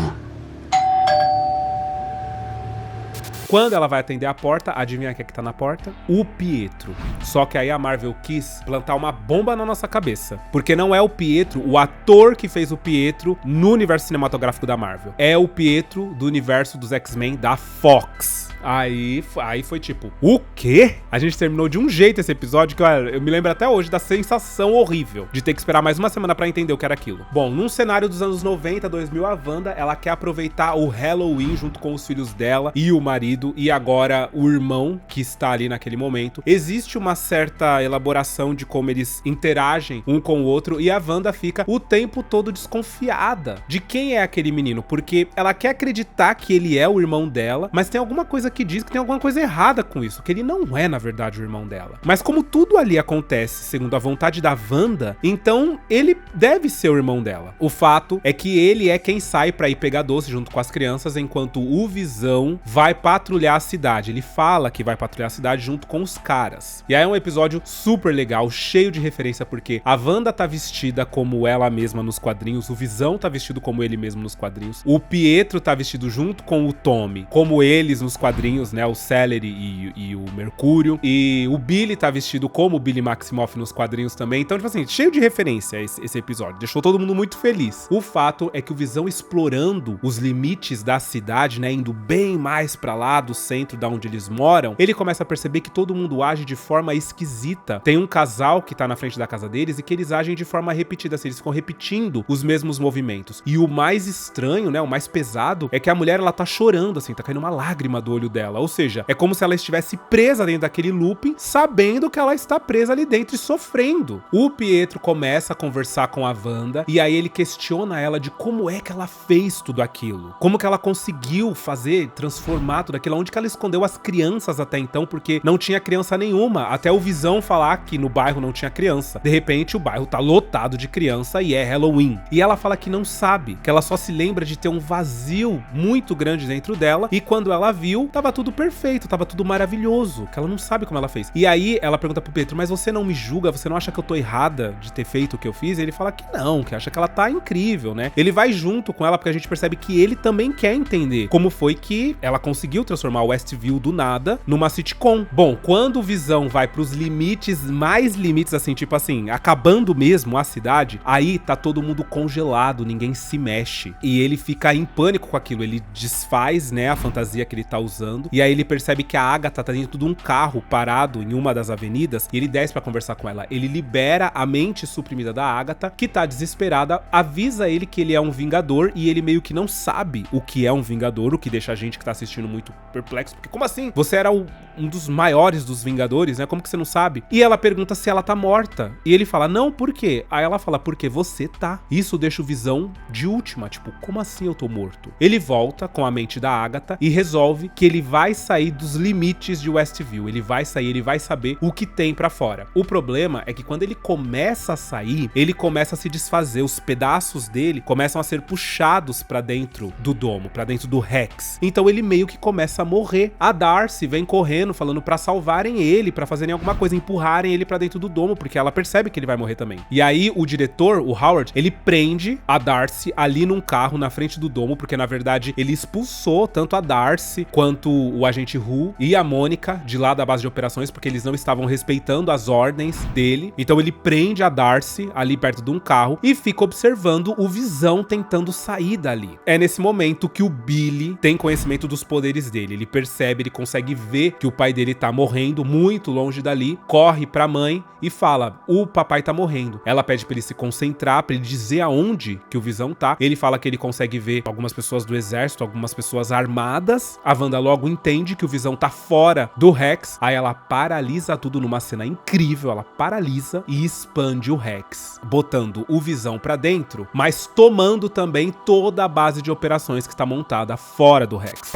Quando ela vai atender a porta, adivinha quem é que tá na porta? O Pietro. Só que aí a Marvel quis plantar uma bomba na nossa cabeça. Porque não é o Pietro, o ator que fez o Pietro no universo cinematográfico da Marvel. É o Pietro do universo dos X-Men da Fox. Aí foi tipo, o quê? A gente terminou de um jeito esse episódio que eu me lembro até hoje da sensação horrível de ter que esperar mais uma semana pra entender o que era aquilo. Bom, num cenário dos anos 90, 2000, a Wanda, ela quer aproveitar o Halloween junto com os filhos dela e o marido e agora o irmão que está ali naquele momento. Existe uma certa elaboração de como eles interagem um com o outro e a Wanda fica o tempo todo desconfiada de quem é aquele menino, porque ela quer acreditar que ele é o irmão dela, mas tem alguma coisa que diz que tem alguma coisa errada com isso, que ele não é, na verdade, o irmão dela. Mas como tudo ali acontece segundo a vontade da Wanda, então ele deve ser o irmão dela. O fato é que ele é quem sai pra ir pegar doce junto com as crianças, enquanto o Visão vai patrulhar a cidade. Ele fala que vai patrulhar a cidade junto com os caras. E aí é um episódio super legal, cheio de referência, porque a Wanda tá vestida como ela mesma nos quadrinhos, o Visão tá vestido como ele mesmo nos quadrinhos, o Pietro tá vestido junto com o Tommy, como eles nos quadrinhos, né, o Celery e o Mercúrio, e o Billy tá vestido como o Billy Maximoff nos quadrinhos também, então, tipo assim, cheio de referência esse episódio, deixou todo mundo muito feliz. O fato é que o Visão explorando os limites da cidade, né, indo bem mais pra lá do centro da onde eles moram, ele começa a perceber que todo mundo age de forma esquisita. Tem um casal que tá na frente da casa deles e que eles agem de forma repetida, assim, eles ficam repetindo os mesmos movimentos. E o mais estranho, né, o mais pesado, é que a mulher, ela tá chorando, assim, tá caindo uma lágrima do olho dela, ou seja, é como se ela estivesse presa dentro daquele looping, sabendo que ela está presa ali dentro e sofrendo. O Pietro começa a conversar com a Wanda, e aí ele questiona ela de como é que ela fez tudo aquilo, como que ela conseguiu fazer, transformar tudo aquilo, onde que ela escondeu as crianças até então, porque não tinha criança nenhuma, até o Visão falar que no bairro não tinha criança. De repente o bairro tá lotado de criança e é Halloween. E ela fala que não sabe, que ela só se lembra de ter um vazio muito grande dentro dela, e quando ela viu, tava tudo perfeito, tava tudo maravilhoso, que ela não sabe como ela fez. E aí ela pergunta pro Pietro, mas você não me julga? Você não acha que eu tô errada de ter feito o que eu fiz? E ele fala que não, que acha que ela tá incrível, né? Ele vai junto com ela porque a gente percebe que ele também quer entender como foi que ela conseguiu transformar o Westview do nada numa sitcom. Bom, quando o Visão vai pros limites, mais limites assim, tipo assim, acabando mesmo a cidade, aí tá todo mundo congelado, ninguém se mexe. E ele fica em pânico com aquilo, ele desfaz, né, a fantasia que ele tá usando, e aí ele percebe que a Agatha tá dentro de um carro parado em uma das avenidas, e ele desce pra conversar com ela. Ele libera a mente suprimida da Agatha, que tá desesperada, avisa ele que ele é um vingador, e ele meio que não sabe o que é um vingador, o que deixa a gente que tá assistindo muito perplexo, porque como assim? Você era um dos maiores dos vingadores, né? Como que você não sabe? E ela pergunta se ela tá morta, e ele fala, não, por quê? Aí ela fala, porque você tá. Isso deixa o Visão de última, tipo, como assim eu tô morto? Ele volta com a mente da Agatha e resolve que ele vai sair dos limites de Westview, ele vai sair, ele vai saber o que tem pra fora. O problema é que quando ele começa a sair, ele começa a se desfazer, os pedaços dele começam a ser puxados pra dentro do domo, pra dentro do Rex. Então ele meio que começa a morrer. A Darcy vem correndo, falando pra salvarem ele, pra fazerem alguma coisa, empurrarem ele pra dentro do domo, porque ela percebe que ele vai morrer também. E aí o diretor, o Howard, ele prende a Darcy ali num carro na frente do domo, porque na verdade ele expulsou tanto a Darcy quanto o agente Who e a Mônica de lá da base de operações, porque eles não estavam respeitando as ordens dele. Então ele prende a Darcy ali perto de um carro e fica observando o Visão tentando sair dali. É nesse momento que o Billy tem conhecimento dos poderes dele. Ele percebe, ele consegue ver que o pai dele tá morrendo muito longe dali, corre pra mãe e fala, o papai tá morrendo. Ela pede pra ele se concentrar, pra ele dizer aonde que o Visão tá. Ele fala que ele consegue ver algumas pessoas do exército, algumas pessoas armadas. A Wanda logo entende que o Visão tá fora do Rex. Aí ela paralisa tudo numa cena incrível, ela paralisa e expande o Rex, botando o Visão pra dentro, mas tomando também toda a base de operações que está montada fora do Rex.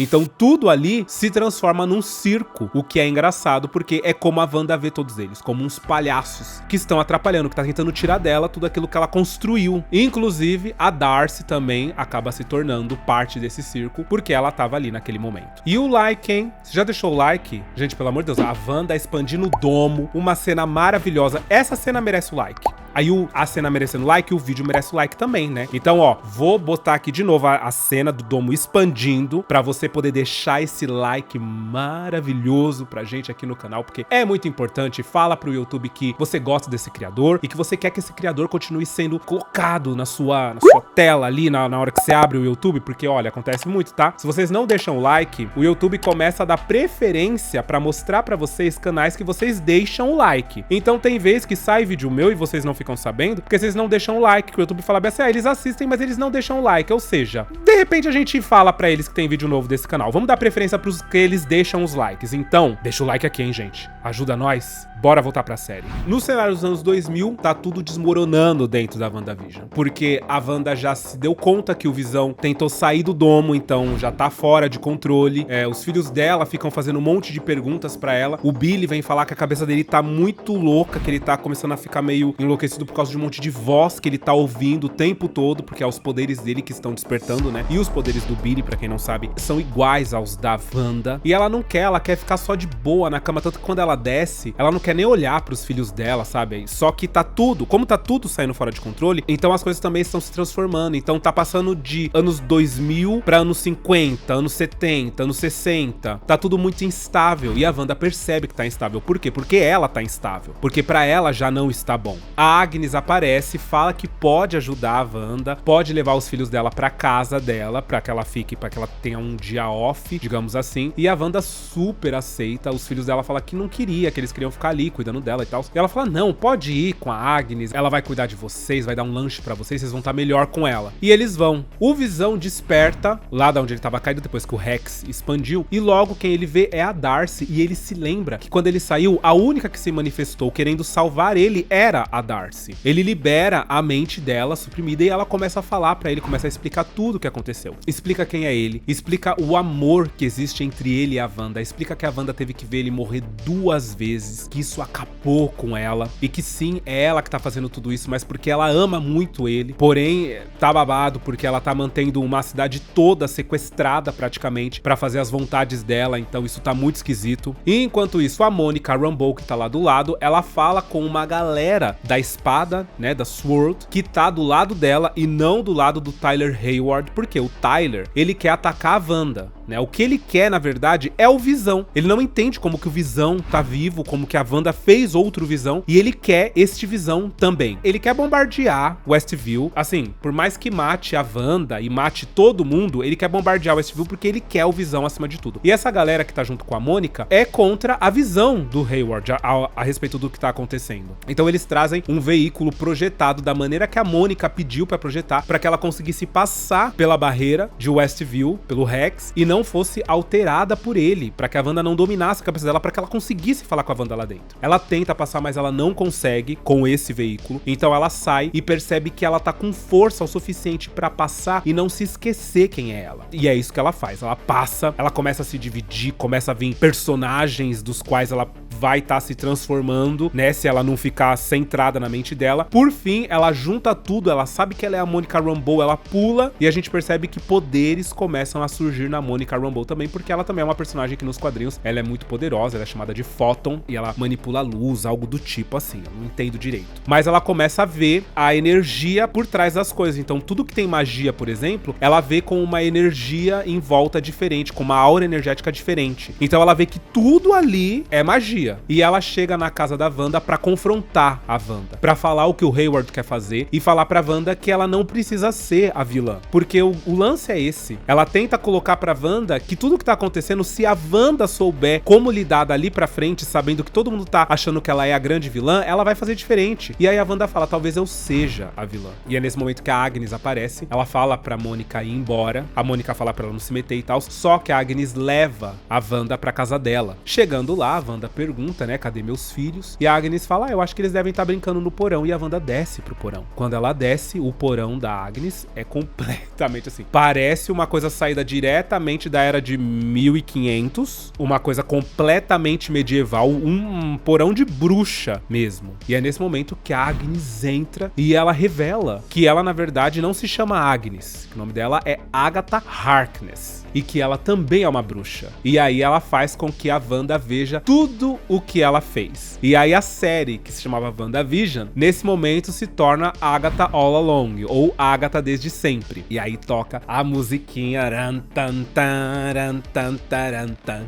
Então tudo ali se transforma num circo, o que é engraçado, porque é como a Wanda vê todos eles, como uns palhaços que estão atrapalhando, que tá tentando tirar dela tudo aquilo que ela construiu. Inclusive, a Darcy também acaba se tornando parte desse circo, porque ela tava ali naquele momento. E o like, hein? Você já deixou o like? Gente, pelo amor de Deus, a Wanda expandindo o domo, uma cena maravilhosa. Essa cena merece o like. Aí a cena merecendo like, o vídeo merece o like também, né? Então, ó, vou botar aqui de novo a cena do domo expandindo pra você poder deixar esse like maravilhoso pra gente aqui no canal, porque é muito importante. Fala pro YouTube que você gosta desse criador e que você quer que esse criador continue sendo colocado na sua tela ali na hora que você abre o YouTube, porque, olha, acontece muito, tá? Se vocês não deixam o like, o YouTube começa a dar preferência pra mostrar pra vocês canais que vocês deixam o like. Então tem vezes que sai vídeo meu e vocês não ficam sabendo, porque vocês não deixam o like, que o YouTube fala bem assim, eles assistem, mas eles não deixam o like, ou seja, de repente a gente fala pra eles que tem vídeo novo desse canal, vamos dar preferência pros que eles deixam os likes, então, deixa o like aqui, hein, gente, ajuda nós, bora voltar pra série. No cenário dos anos 2000, tá tudo desmoronando dentro da WandaVision, porque a Wanda já se deu conta que o Visão tentou sair do domo, então já tá fora de controle, os filhos dela ficam fazendo um monte de perguntas pra ela, o Billy vem falar que a cabeça dele tá muito louca, que ele tá começando a ficar meio enlouquecido por causa de um monte de voz que ele tá ouvindo o tempo todo, porque é os poderes dele que estão despertando, né? E os poderes do Billy, pra quem não sabe, são iguais aos da Wanda. E ela não quer, ela quer ficar só de boa na cama, tanto que quando ela desce, ela não quer nem olhar pros filhos dela, sabe? Só que tá tudo, como tá tudo saindo fora de controle, então as coisas também estão se transformando. Então tá passando de anos 2000 pra anos 50, anos 70, anos 60. Tá tudo muito instável. E a Wanda percebe que tá instável. Por quê? Porque ela tá instável. Porque pra ela já não está bom. A Agnes aparece, fala que pode ajudar a Wanda, pode levar os filhos dela pra casa dela, pra que ela fique, pra que ela tenha um dia off, digamos assim. E a Wanda super aceita. Os filhos dela falam que não queria, que eles queriam ficar ali cuidando dela e tal. E ela fala, não, pode ir com a Agnes, ela vai cuidar de vocês, vai dar um lanche pra vocês, vocês vão estar melhor com ela. E eles vão. O Visão desperta lá da onde ele tava caído, depois que o Rex expandiu, e logo quem ele vê é a Darcy, e ele se lembra que quando ele saiu, a única que se manifestou querendo salvar ele era a Darcy. Ele libera a mente dela suprimida e ela começa a falar pra ele, começa a explicar tudo o que aconteceu. Explica quem é ele, explica o amor que existe entre ele e a Wanda, explica que a Wanda teve que ver ele morrer 2 vezes, que isso acabou com ela, e que sim, é ela que tá fazendo tudo isso, mas porque ela ama muito ele, porém tá babado porque ela tá mantendo uma cidade toda sequestrada praticamente pra fazer as vontades dela, então isso tá muito esquisito. E enquanto isso, a Monica Rambeau, que tá lá do lado, ela fala com uma galera da espada, né, da Sword, que tá do lado dela e não do lado do Tyler Hayward, porque o Tyler, ele quer atacar a Wanda, né? O que ele quer, na verdade, é o Visão. Ele não entende como que o Visão tá vivo, como que a Wanda fez outro Visão, e ele quer este Visão também. Ele quer bombardear Westview, assim, por mais que mate a Wanda e mate todo mundo, ele quer bombardear Westview porque ele quer o Visão acima de tudo. E essa galera que tá junto com a Mônica é contra a visão do Hayward a respeito do que tá acontecendo. Então eles trazem um veículo projetado da maneira que a Mônica pediu pra projetar, pra que ela conseguisse passar pela barreira de Westview, pelo Rex, e não fosse alterada por ele, pra que a Wanda não dominasse a cabeça dela, pra que ela conseguisse falar com a Wanda lá dentro. Ela tenta passar, mas ela não consegue com esse veículo, então ela sai e percebe que ela tá com força o suficiente pra passar e não se esquecer quem é ela. E é isso que ela faz, ela passa, ela começa a se dividir, começa a vir personagens dos quais ela vai estar se transformando, né, se ela não ficar centrada na mente dela. Por fim, ela junta tudo, ela sabe que ela é a Monica Rambeau, ela pula, e a gente percebe que poderes começam a surgir na Monica Rambeau também, porque ela também é uma personagem que nos quadrinhos, ela é muito poderosa, ela é chamada de Photon, e ela manipula a luz, algo do tipo assim, eu não entendo direito. Mas ela começa a ver a energia por trás das coisas, então tudo que tem magia, por exemplo, ela vê com uma energia em volta diferente, com uma aura energética diferente. Então ela vê que tudo ali é magia. E ela chega na casa da Wanda pra confrontar a Wanda, pra falar o que o Hayward quer fazer e falar pra Wanda que ela não precisa ser a vilã, porque o lance é esse. Ela tenta colocar pra Wanda que tudo que tá acontecendo, se a Wanda souber como lidar dali pra frente, sabendo que todo mundo tá achando que ela é a grande vilã, ela vai fazer diferente. E aí a Wanda fala, talvez eu seja a vilã. E é nesse momento que a Agnes aparece, ela fala pra Mônica ir embora, a Mônica fala pra ela não se meter e tal, só que a Agnes leva a Wanda pra casa dela. Chegando lá, a Wanda pergunta pergunta, né, cadê meus filhos? E a Agnes fala, eu acho que eles devem estar brincando no porão, e a Wanda desce pro porão. Quando ela desce, o porão da Agnes é completamente assim, parece uma coisa saída diretamente da era de 1500, uma coisa completamente medieval, um porão de bruxa mesmo. E é nesse momento que a Agnes entra e ela revela que ela, na verdade, não se chama Agnes, que o nome dela é Agatha Harkness, e que ela também é uma bruxa. E aí ela faz com que a Wanda veja tudo o que ela fez. E aí a série, que se chamava WandaVision, nesse momento se torna Agatha All Along, ou Agatha Desde Sempre. E aí toca a musiquinha,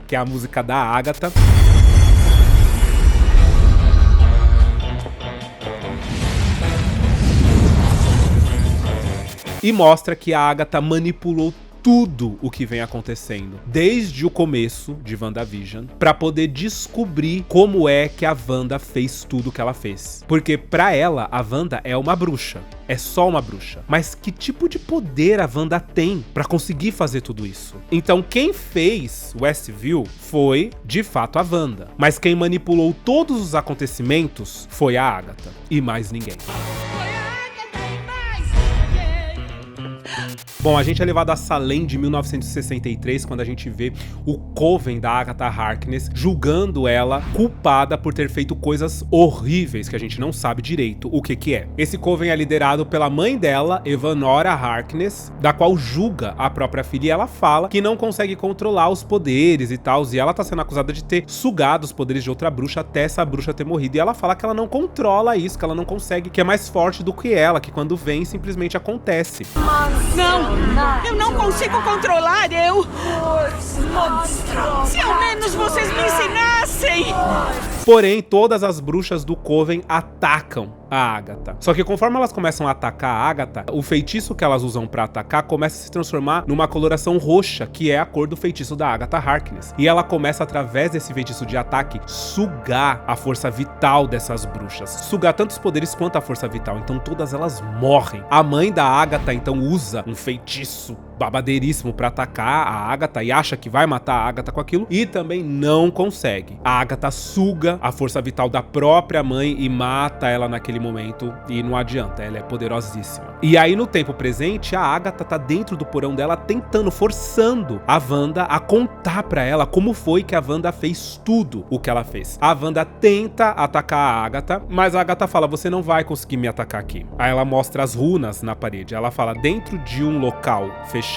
que é a música da Agatha. E mostra que a Agatha manipulou tudo o que vem acontecendo desde o começo de WandaVision pra poder descobrir como é que a Wanda fez tudo o que ela fez. Porque pra ela, a Wanda é uma bruxa. É só uma bruxa. Mas que tipo de poder a Wanda tem pra conseguir fazer tudo isso? Então quem fez Westview foi, de fato, a Wanda. Mas quem manipulou todos os acontecimentos foi a Agatha. E mais ninguém. Bom, a gente é levado a Salem de 1963, quando a gente vê o Coven da Agatha Harkness julgando ela culpada por ter feito coisas horríveis que a gente não sabe direito o que é. Esse Coven é liderado pela mãe dela, Evanora Harkness, da qual julga a própria filha, e ela fala que não consegue controlar os poderes e tal, e ela tá sendo acusada de ter sugado os poderes de outra bruxa até essa bruxa ter morrido, e ela fala que ela não controla isso, que ela não consegue, que é mais forte do que ela, que quando vem simplesmente acontece. Não! Eu não consigo controlar, Se ao menos vocês me ensinassem! Porém, todas as bruxas do Coven atacam a Agatha. Só que conforme elas começam a atacar a Agatha, o feitiço que elas usam pra atacar começa a se transformar numa coloração roxa, que é a cor do feitiço da Agatha Harkness. E ela começa, através desse feitiço de ataque, sugar a força vital dessas bruxas. Sugar tanto os poderes quanto a força vital. Então todas elas morrem. A mãe da Agatha, então, usa um feitiço babadeiríssimo pra atacar a Agatha e acha que vai matar a Agatha com aquilo, e também não consegue. A Agatha suga a força vital da própria mãe e mata ela naquele momento, e não adianta, ela é poderosíssima. E aí no tempo presente, a Agatha tá dentro do porão dela tentando, forçando a Wanda a contar pra ela como foi que a Wanda fez tudo o que ela fez. A Wanda tenta atacar a Agatha, mas a Agatha fala, você não vai conseguir me atacar aqui. Aí ela mostra as runas na parede, ela fala, dentro de um local fechado,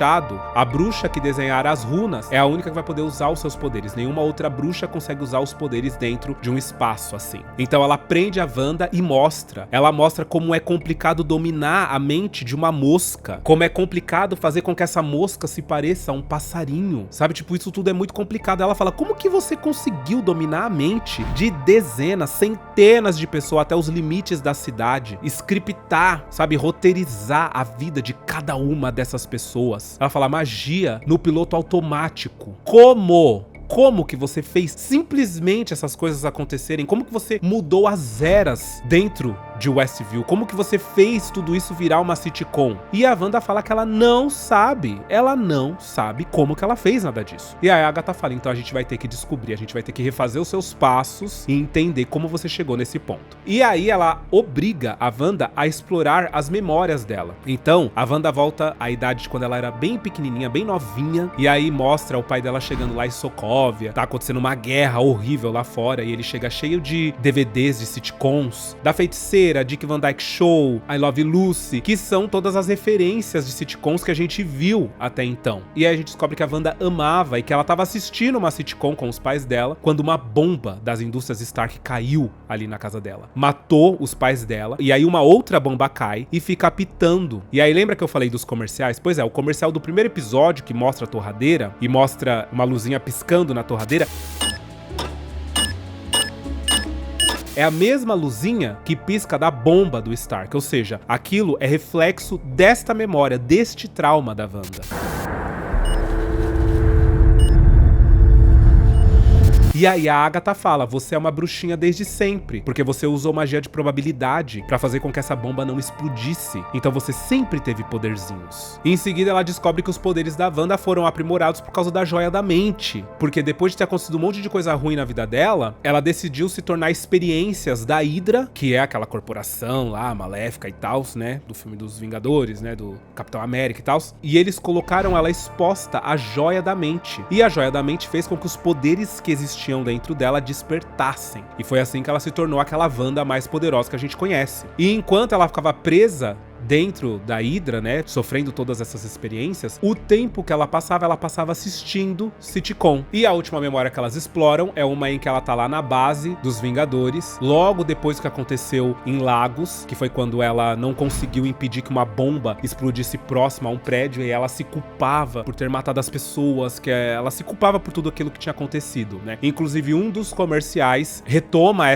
a bruxa que desenhar as runas é a única que vai poder usar os seus poderes. Nenhuma outra bruxa consegue usar os poderes dentro de um espaço assim. Então ela prende a Wanda e mostra. Ela mostra como é complicado dominar a mente de uma mosca. Como é complicado fazer com que essa mosca se pareça a um passarinho. Sabe, tipo, isso tudo é muito complicado. Ela fala, como que você conseguiu dominar a mente de dezenas, centenas de pessoas até os limites da cidade? Scriptar, sabe, roteirizar a vida de cada uma dessas pessoas. Ela fala, magia no piloto automático. Como que você fez simplesmente essas coisas acontecerem? Como que você mudou as eras dentro de Westview? Como que você fez tudo isso virar uma sitcom? E a Wanda fala que ela não sabe como que ela fez nada disso. E a Agatha fala, então a gente vai ter que descobrir, a gente vai ter que refazer os seus passos e entender como você chegou nesse ponto. E aí ela obriga a Wanda a explorar as memórias dela. Então a Wanda volta à idade de quando ela era bem pequenininha, bem novinha, e aí mostra o pai dela chegando lá em Sokovia. Tá acontecendo uma guerra horrível lá fora, e ele chega cheio de DVDs de sitcoms, da Feiticeira, Dick Van Dyke Show, I Love Lucy, que são todas as referências de sitcoms que a gente viu até então. E aí a gente descobre que a Wanda amava e que ela tava assistindo uma sitcom com os pais dela quando uma bomba das indústrias Stark caiu ali na casa dela. Matou os pais dela, e aí uma outra bomba cai e fica apitando. E aí lembra que eu falei dos comerciais? Pois é, o comercial do primeiro episódio que mostra a torradeira e mostra uma luzinha piscando na torradeira é a mesma luzinha que pisca da bomba do Stark, ou seja, aquilo é reflexo desta memória, deste trauma da Wanda. E aí a Agatha fala, você é uma bruxinha desde sempre, porque você usou magia de probabilidade pra fazer com que essa bomba não explodisse. Então você sempre teve poderzinhos. E em seguida ela descobre que os poderes da Wanda foram aprimorados por causa da joia da mente. Porque depois de ter acontecido um monte de coisa ruim na vida dela, ela decidiu se tornar experiências da Hydra, que é aquela corporação lá, maléfica e tal, né? Do filme dos Vingadores, né? Do Capitão América e tal. E eles colocaram ela exposta à joia da mente. E a joia da mente fez com que os poderes que existiam dentro dela despertassem. E foi assim que ela se tornou aquela Wanda mais poderosa que a gente conhece. E enquanto ela ficava presa dentro da Hydra, né, sofrendo todas essas experiências, o tempo que ela passava assistindo sitcom. E a última memória que elas exploram é uma em que ela tá lá na base dos Vingadores, logo depois que aconteceu em Lagos, que foi quando ela não conseguiu impedir que uma bomba explodisse próxima a um prédio, e ela se culpava por ter matado as pessoas, que ela se culpava por tudo aquilo que tinha acontecido, né? Inclusive, um dos comerciais retoma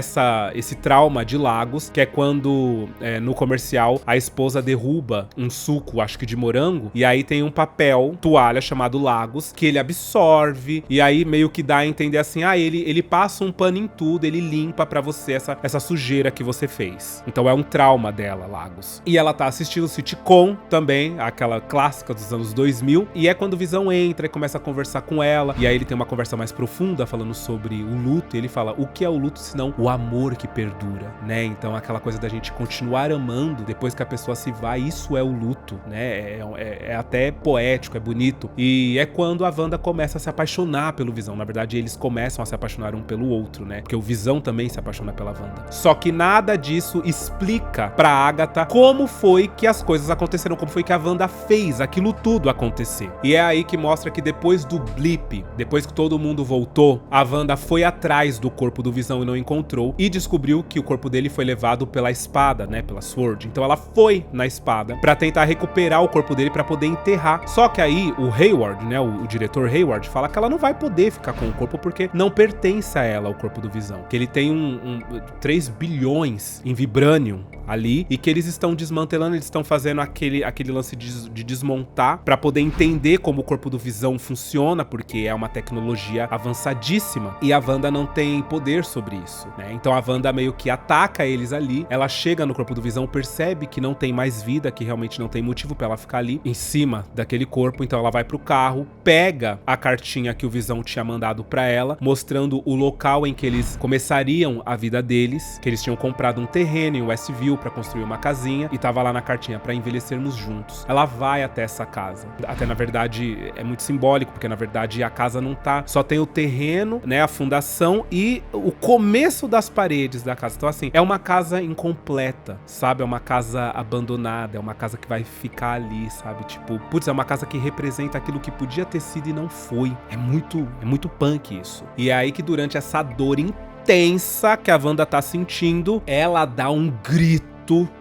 esse trauma de Lagos, que é quando, no comercial, a esposa derruba um suco, acho que de morango, e aí tem um papel, toalha, chamado Lagos, que ele absorve, e aí meio que dá a entender assim, ele passa um pano em tudo, ele limpa pra você essa sujeira que você fez. Então é um trauma dela, Lagos. E ela tá assistindo sitcom também, aquela clássica dos anos 2000, e é quando o Visão entra e começa a conversar com ela, e aí ele tem uma conversa mais profunda, falando sobre o luto, e ele fala, o que é o luto senão o amor que perdura, né? Então aquela coisa da gente continuar amando depois que a pessoa se vai, isso é o luto, né? É até poético, é bonito. E é quando a Wanda começa a se apaixonar pelo Visão. Na verdade, eles começam a se apaixonar um pelo outro, né? Porque o Visão também se apaixona pela Wanda. Só que nada disso explica pra Agatha como foi que as coisas aconteceram, como foi que a Wanda fez aquilo tudo acontecer. E é aí que mostra que depois do blip, depois que todo mundo voltou, a Wanda foi atrás do corpo do Visão e não encontrou, e descobriu que o corpo dele foi levado pela espada, né? Pela Sword. Então ela foi na espada pra tentar recuperar o corpo dele pra poder enterrar. Só que aí o Hayward, né, o diretor Hayward, fala que ela não vai poder ficar com o corpo porque não pertence a ela o corpo do Visão. Que ele tem 3 bilhões em vibranium ali, e que eles estão desmantelando, eles estão fazendo aquele lance de desmontar pra poder entender como o corpo do Visão funciona, porque é uma tecnologia avançadíssima, e a Wanda não tem poder sobre isso, né? Então a Wanda meio que ataca eles ali, ela chega no corpo do Visão, percebe que não tem mais vida, que realmente não tem motivo pra ela ficar ali em cima daquele corpo, então ela vai pro carro, pega a cartinha que o Visão tinha mandado pra ela, mostrando o local em que eles começariam a vida deles, que eles tinham comprado um terreno em Westview pra construir uma casinha, e tava lá na cartinha, pra envelhecermos juntos. Ela vai até essa casa. Até, na verdade, é muito simbólico, porque, na verdade, a casa não tá... Só tem o terreno, né, a fundação e o começo das paredes da casa. Então, assim, é uma casa incompleta, sabe? É uma casa abandonada, é uma casa que vai ficar ali, sabe? Tipo, putz, é uma casa que representa aquilo que podia ter sido e não foi. É muito punk isso. E é aí que, durante essa dor intensa que a Wanda tá sentindo, ela dá um grito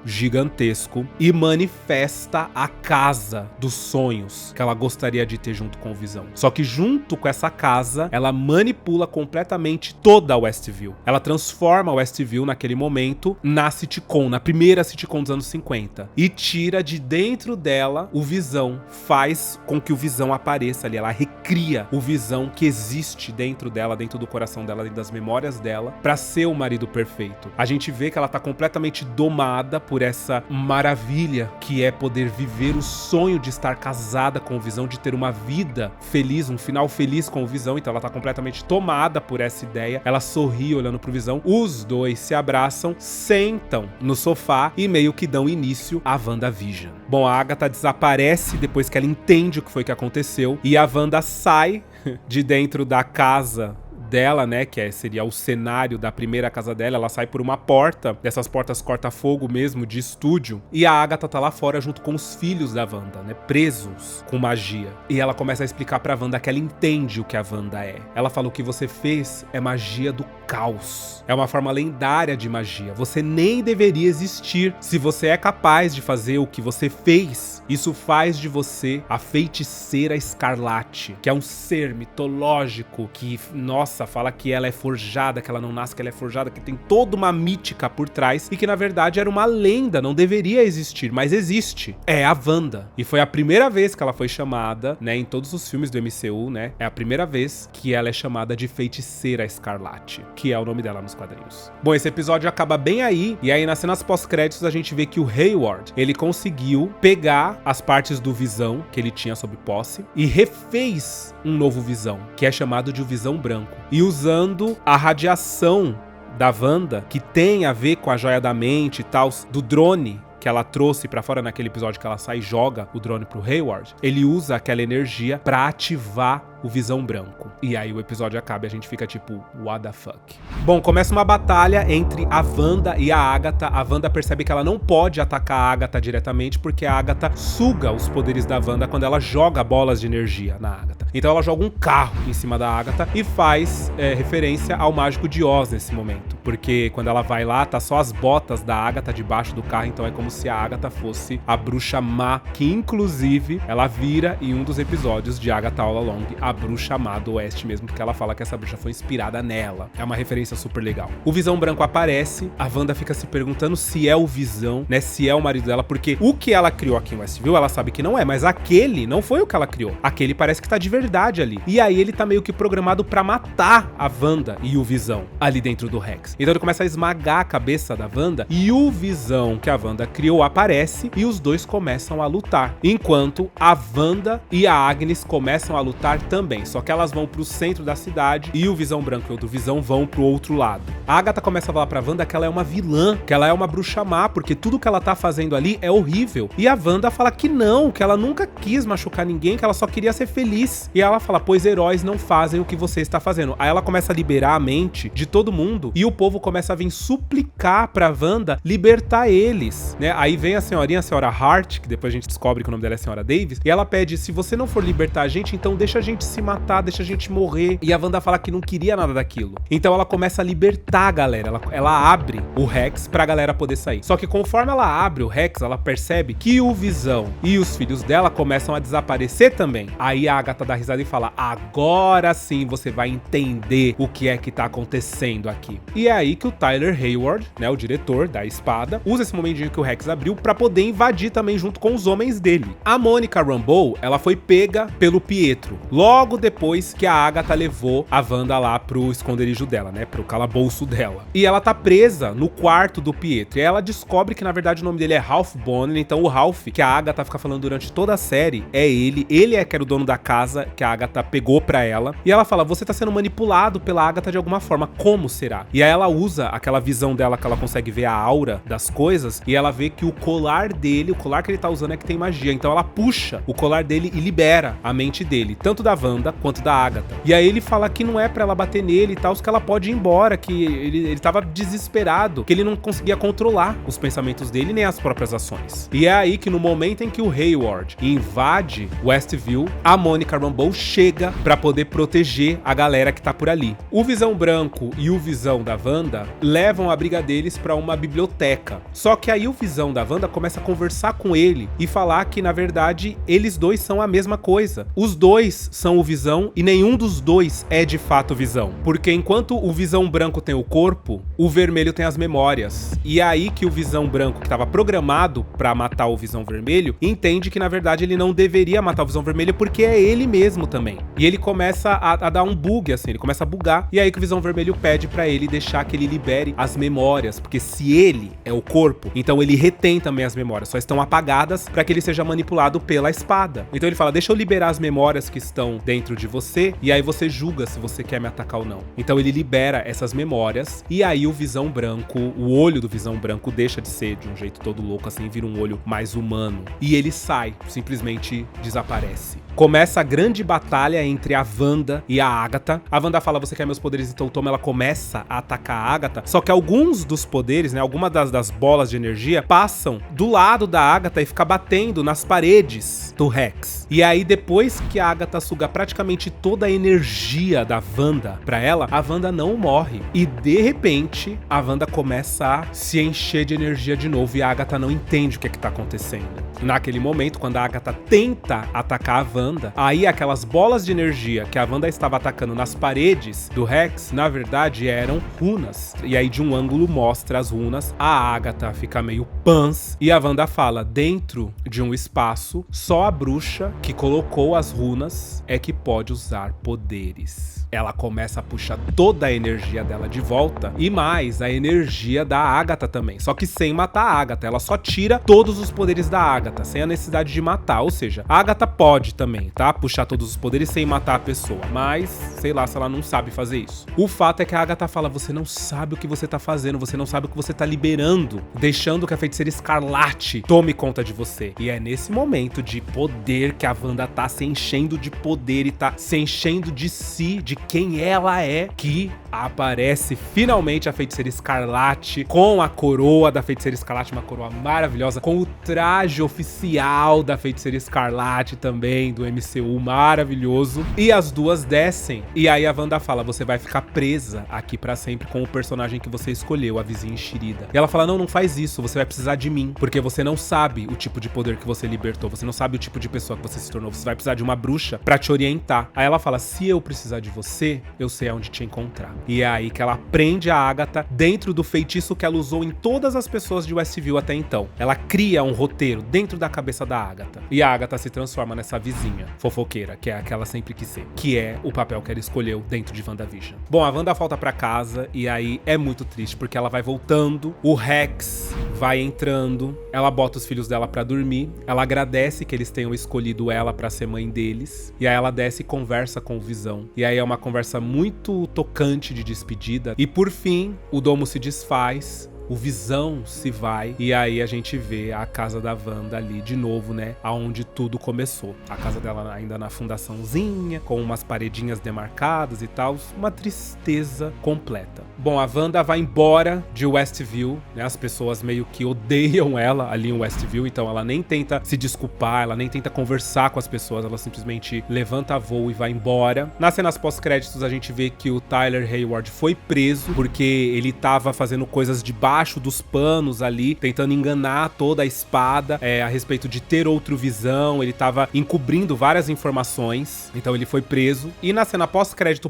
gigantesco e manifesta a casa dos sonhos que ela gostaria de ter junto com o Visão. Só que junto com essa casa, ela manipula completamente toda a Westview. Ela transforma a Westview naquele momento na sitcom, na primeira sitcom dos anos 50, e tira de dentro dela o Visão, faz com que o Visão apareça ali, ela recria o Visão que existe dentro dela, dentro do coração dela, dentro das memórias dela, pra ser o marido perfeito. A gente vê que ela tá completamente domada por essa maravilha que é poder viver o sonho de estar casada com o Visão, de ter uma vida feliz, um final feliz com o Visão. Então ela tá completamente tomada por essa ideia. Ela sorri olhando pro Visão, os dois se abraçam, sentam no sofá e meio que dão início a WandaVision. Bom, a Agatha desaparece depois que ela entende o que foi que aconteceu, e a Wanda sai de dentro da casa dela, né, que seria o cenário da primeira casa dela. Ela sai por uma porta, dessas portas corta-fogo mesmo, de estúdio, e a Agatha tá lá fora junto com os filhos da Wanda, né, presos com magia. E ela começa a explicar pra Wanda que ela entende o que a Wanda é. Ela fala: o que você fez é magia do caos. É uma forma lendária de magia. Você nem deveria existir. Se você é capaz de fazer o que você fez, Isso faz de você a Feiticeira Escarlate, que é um ser mitológico que, nossa, fala que ela é forjada, que ela não nasce, que ela é forjada, que tem toda uma mítica por trás e que na verdade era uma lenda, não deveria existir, mas existe. É a Wanda. E foi a primeira vez que ela foi chamada, né, em todos os filmes do MCU, né? É a primeira vez que ela é chamada de Feiticeira Escarlate, que é o nome dela nos quadrinhos. Bom, esse episódio acaba bem aí, e aí nas cenas pós-créditos a gente vê que o Hayward, ele conseguiu pegar as partes do Visão que ele tinha sob posse e refez um novo Visão, que é chamado de o Visão Branco. E usando a radiação da Wanda, que tem a ver com a Joia da Mente e tal, do drone que ela trouxe pra fora naquele episódio que ela sai e joga o drone pro Hayward, ele usa aquela energia pra ativar o Visão Branco. E aí o episódio acaba e a gente fica tipo, what the fuck? Bom, começa uma batalha entre a Wanda e a Agatha. A Wanda percebe que ela não pode atacar a Agatha diretamente porque a Agatha suga os poderes da Wanda quando ela joga bolas de energia na Agatha. Então ela joga um carro em cima da Agatha e faz referência ao Mágico de Oz nesse momento. Porque quando ela vai lá, tá só as botas da Agatha debaixo do carro, então é como se a Agatha fosse a bruxa má, que inclusive ela vira em um dos episódios de Agatha All Along, a bruxa má do Oeste mesmo, porque ela fala que essa bruxa foi inspirada nela. É uma referência super legal. O Visão Branco aparece, a Wanda fica se perguntando se é o Visão, né, se é o marido dela, porque o que ela criou aqui em Westview, ela sabe que não é, mas aquele não foi o que ela criou. Aquele parece que tá de verdade ali. E aí ele tá meio que programado pra matar a Wanda e o Visão ali dentro do Rex. Então ele começa a esmagar a cabeça da Wanda e o Visão que a Wanda criou aparece e os dois começam a lutar. Enquanto a Wanda e a Agnes começam a lutar também, só que elas vão pro centro da cidade e o Visão Branco e o do Visão vão pro outro lado. A Agatha começa a falar pra Wanda que ela é uma vilã, que ela é uma bruxa má, porque tudo que ela tá fazendo ali é horrível. E a Wanda fala que não, que ela nunca quis machucar ninguém, que ela só queria ser feliz. E ela fala, pois heróis não fazem o que você está fazendo. Aí ela começa a liberar a mente de todo mundo e o povo começa a vir suplicar pra Wanda libertar eles, né? Aí vem a senhorinha, a senhora Hart, que depois a gente descobre que o nome dela é a senhora Davis, e ela pede, se você não for libertar a gente, então deixa a gente se matar, deixa a gente morrer. E a Wanda fala que não queria nada daquilo. Então ela começa a libertar a galera, ela abre o Rex pra galera poder sair. Só que conforme ela abre o Rex, ela percebe que o Visão e os filhos dela começam a desaparecer também. Aí a Agatha dá risada e fala, agora sim você vai entender o que é que tá acontecendo aqui. E é aí que o Tyler Hayward, né, o diretor da espada, usa esse momentinho que o Rex abriu pra poder invadir também junto com os homens dele. A Monica Rambeau, ela foi pega pelo Pietro, logo depois que a Agatha levou a Wanda lá pro esconderijo dela, né, pro calabouço dela. E ela tá presa no quarto do Pietro, e ela descobre que na verdade o nome dele é Ralph Bohner, então o Ralph, que a Agatha fica falando durante toda a série, é ele é que era o dono da casa que a Agatha pegou pra ela, e ela fala, você tá sendo manipulado pela Agatha de alguma forma, como será? E aí ela usa aquela visão dela que ela consegue ver a aura das coisas, e ela vê que o colar dele, o colar que ele tá usando é que tem magia, então ela puxa o colar dele e libera a mente dele, tanto da Wanda quanto da Agatha. E aí ele fala que não é pra ela bater nele e tal, que ela pode ir embora, que ele tava desesperado, que ele não conseguia controlar os pensamentos dele nem as próprias ações. E é aí que no momento em que o Hayward invade Westview, a Monica Rambeau chega pra poder proteger a galera que tá por ali. O Visão Branco e o Visão da Wanda levam a briga deles pra uma biblioteca. Só que aí o Visão da Wanda começa a conversar com ele e falar que na verdade eles dois são a mesma coisa. Os dois são o Visão e nenhum dos dois é de fato Visão. Porque enquanto o Visão Branco tem o corpo, o Vermelho tem as memórias. E é aí que o Visão Branco, que estava programado pra matar o Visão Vermelho, entende que na verdade ele não deveria matar o Visão Vermelho porque é ele mesmo também. E ele começa a dar um bug, assim, ele começa a bugar. E é aí que o Visão Vermelho pede pra ele deixar que ele libere as memórias, porque se ele é o corpo, então ele retém também as memórias, só estão apagadas pra que ele seja manipulado pela espada. Então ele fala, deixa eu liberar as memórias que estão dentro de você, e aí você julga se você quer me atacar ou não. Então ele libera essas memórias, e aí o Visão Branco, o olho do Visão Branco deixa de ser de um jeito todo louco assim, vira um olho mais humano. E ele sai, simplesmente desaparece. Começa a grande batalha entre a Wanda e a Agatha. A Wanda fala, você quer meus poderes? Então toma. Ela começa a atacar a Agatha. Só que alguns dos poderes, né, algumas das bolas de energia passam do lado da Agatha e fica batendo nas paredes do Rex. E aí depois que a Agatha suga praticamente toda a energia da Wanda pra ela, a Wanda não morre. E de repente, a Wanda começa a se encher de energia de novo e a Agatha não entende o que tá acontecendo. Naquele momento, quando a Agatha tenta atacar a Wanda, aí aquelas bolas de energia que a Wanda estava atacando nas paredes do Rex, na verdade eram runas. E aí de um ângulo mostra as runas, a Agatha fica meio pans e a Wanda fala, dentro de um espaço, só a bruxa que colocou as runas é que pode usar poderes. Ela começa a puxar toda a energia dela de volta e mais a energia da Agatha também, só que sem matar a Agatha, ela só tira todos os poderes da Agatha, sem a necessidade de matar, ou seja, a Agatha pode também, tá? Puxar todos os poderes sem matar a pessoa, mas sei lá se ela não sabe fazer isso. O fato é que a Agatha fala, você não sabe o que você tá fazendo, você não sabe o que você tá liberando, deixando que a Feiticeira Escarlate tome conta de você. E é nesse momento de poder que a Wanda tá se enchendo de poder e tá se enchendo de si, de quem ela é, que aparece finalmente a Feiticeira Escarlate com a coroa da Feiticeira Escarlate, uma coroa maravilhosa, com o traje oficial da Feiticeira Escarlate também, do MCU, maravilhoso. E as duas descem, e aí a Wanda fala, você vai ficar presa aqui pra sempre com o personagem que você escolheu, a vizinha enxerida. E ela fala, não faz isso, você vai precisar de mim, porque você não sabe o tipo de poder que você libertou, você não sabe o tipo de pessoa que você se tornou, você vai precisar de uma bruxa pra te orientar. Aí ela fala, se eu precisar de você, eu sei aonde te encontrar. E é aí que ela prende a Agatha dentro do feitiço que ela usou em todas as pessoas de Westview até então. Ela cria um roteiro dentro da cabeça da Agatha. E a Agatha se transforma nessa vizinha fofoqueira, que é a que ela sempre quis ser, que é o papel que ela escolheu dentro de WandaVision. Bom, a Wanda volta pra casa e aí é muito triste, porque ela vai voltando, o Rex vai entrando, ela bota os filhos dela pra dormir, ela agradece que eles tenham escolhido ela pra ser mãe deles, e aí ela desce e conversa com o Visão. E aí é uma conversa muito tocante de despedida, e por fim, o domo se desfaz, o Visão se vai, e aí a gente vê a casa da Wanda ali de novo, né? Aonde tudo começou. A casa dela ainda na fundaçãozinha, com umas paredinhas demarcadas e tal. Uma tristeza completa. Bom, a Wanda vai embora de Westview, né? As pessoas meio que odeiam ela ali em Westview, então ela nem tenta se desculpar, ela nem tenta conversar com as pessoas, ela simplesmente levanta voo e vai embora. Nas cenas pós-créditos a gente vê que o Tyler Hayward foi preso, porque ele tava fazendo coisas debaixo dos panos ali, tentando enganar toda a espada a respeito de ter outro Visão. Ele tava encobrindo várias informações, então ele foi preso. E na cena pós-crédito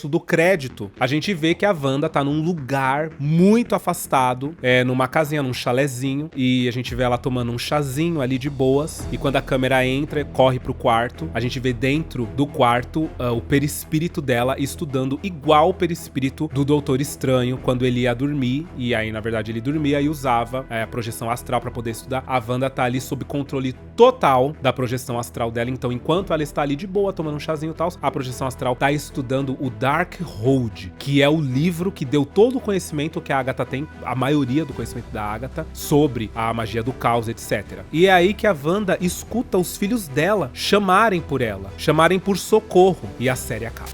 do crédito, a gente vê que a Wanda tá num lugar muito afastado, numa casinha, num chalezinho, e a gente vê ela tomando um chazinho ali de boas, e quando a câmera entra, corre pro quarto, a gente vê dentro do quarto o perispírito dela estudando igual o perispírito do Doutor Estranho quando ele ia dormir, e aí na verdade ele dormia e usava a projeção astral pra poder estudar. A Wanda tá ali sob controle total da projeção astral dela, então enquanto ela está ali de boa, tomando um chazinho e tal, a projeção astral tá estudando o Darkhold, que é o livro que deu todo o conhecimento que a Agatha tem, a maioria do conhecimento da Agatha, sobre a magia do caos, etc. E é aí que a Wanda escuta os filhos dela chamarem por ela, chamarem por socorro, e a série acaba.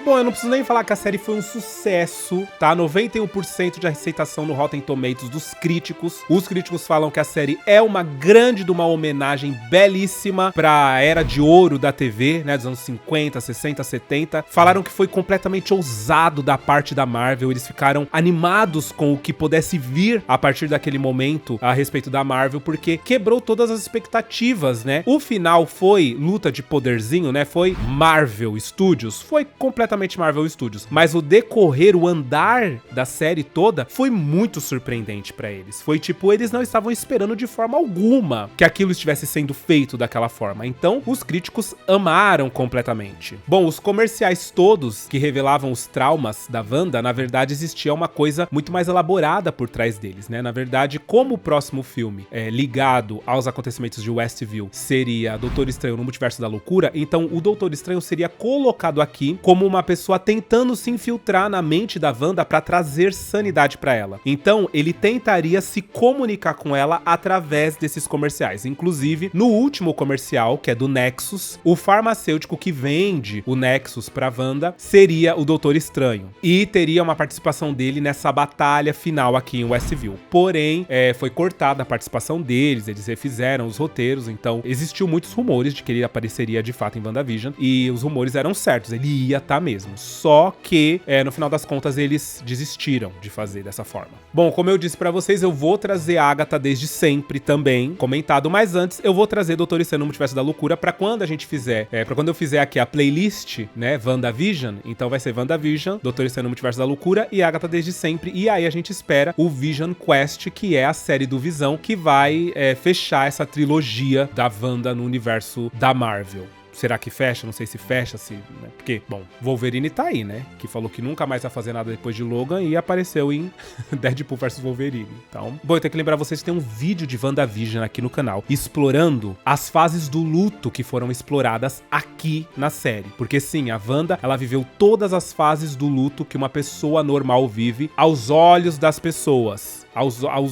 Bom, eu não preciso nem falar que a série foi um sucesso, tá? 91% de aceitação no Rotten Tomatoes dos críticos. Os críticos falam que a série é uma grande de uma homenagem belíssima pra era de ouro da TV, né? Dos anos 50, 60, 70. Falaram que foi completamente ousado da parte da Marvel. Eles ficaram animados com o que pudesse vir a partir daquele momento a respeito da Marvel, porque quebrou todas as expectativas, né? O final foi luta de poderzinho, né? Foi Marvel Studios. Foi completamente Marvel Studios, mas o decorrer, o andar da série toda foi muito surpreendente pra eles. Foi tipo, eles não estavam esperando de forma alguma que aquilo estivesse sendo feito daquela forma. Então, os críticos amaram completamente. Bom, os comerciais todos que revelavam os traumas da Wanda, na verdade existia uma coisa muito mais elaborada por trás deles, né? Na verdade, como o próximo filme ligado aos acontecimentos de Westview seria Doutor Estranho no Multiverso da Loucura, então o Doutor Estranho seria colocado aqui como uma pessoa pessoa tentando se infiltrar na mente da Wanda pra trazer sanidade pra ela. Então, ele tentaria se comunicar com ela através desses comerciais. Inclusive, no último comercial, que é do Nexus, o farmacêutico que vende o Nexus pra Wanda seria o Doutor Estranho. E teria uma participação dele nessa batalha final aqui em Westview. Porém, foi cortada a participação deles, eles refizeram os roteiros, então existiu muitos rumores de que ele apareceria de fato em WandaVision, e os rumores eram certos, ele ia estar mesmo. Só que, no final das contas, eles desistiram de fazer dessa forma. Bom, como eu disse pra vocês, eu vou trazer a Agatha desde sempre também, comentado, mas antes eu vou trazer Doutor Estranho no Multiverso da Loucura pra quando a gente fizer, pra quando eu fizer aqui a playlist, né, WandaVision, então vai ser WandaVision, Doutor Estranho no Multiverso da Loucura e Agatha desde sempre, e aí a gente espera o Vision Quest, que é a série do Visão, que vai fechar essa trilogia da Wanda no universo da Marvel. Será que fecha? Não sei se fecha, né? Porque, bom, Wolverine tá aí, né? Que falou que nunca mais vai fazer nada depois de Logan e apareceu em Deadpool vs Wolverine. Então, bom, eu tenho que lembrar vocês que tem um vídeo de WandaVision aqui no canal, explorando as fases do luto que foram exploradas aqui na série. Porque sim, a Wanda, ela viveu todas as fases do luto que uma pessoa normal vive aos olhos das pessoas.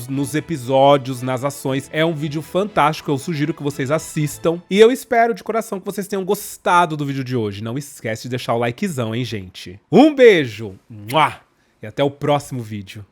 Nos episódios, nas ações. É um vídeo fantástico, eu sugiro que vocês assistam. E eu espero de coração que vocês tenham gostado do vídeo de hoje. Não esquece de deixar o likezão, hein, gente? Um beijo! E até o próximo vídeo.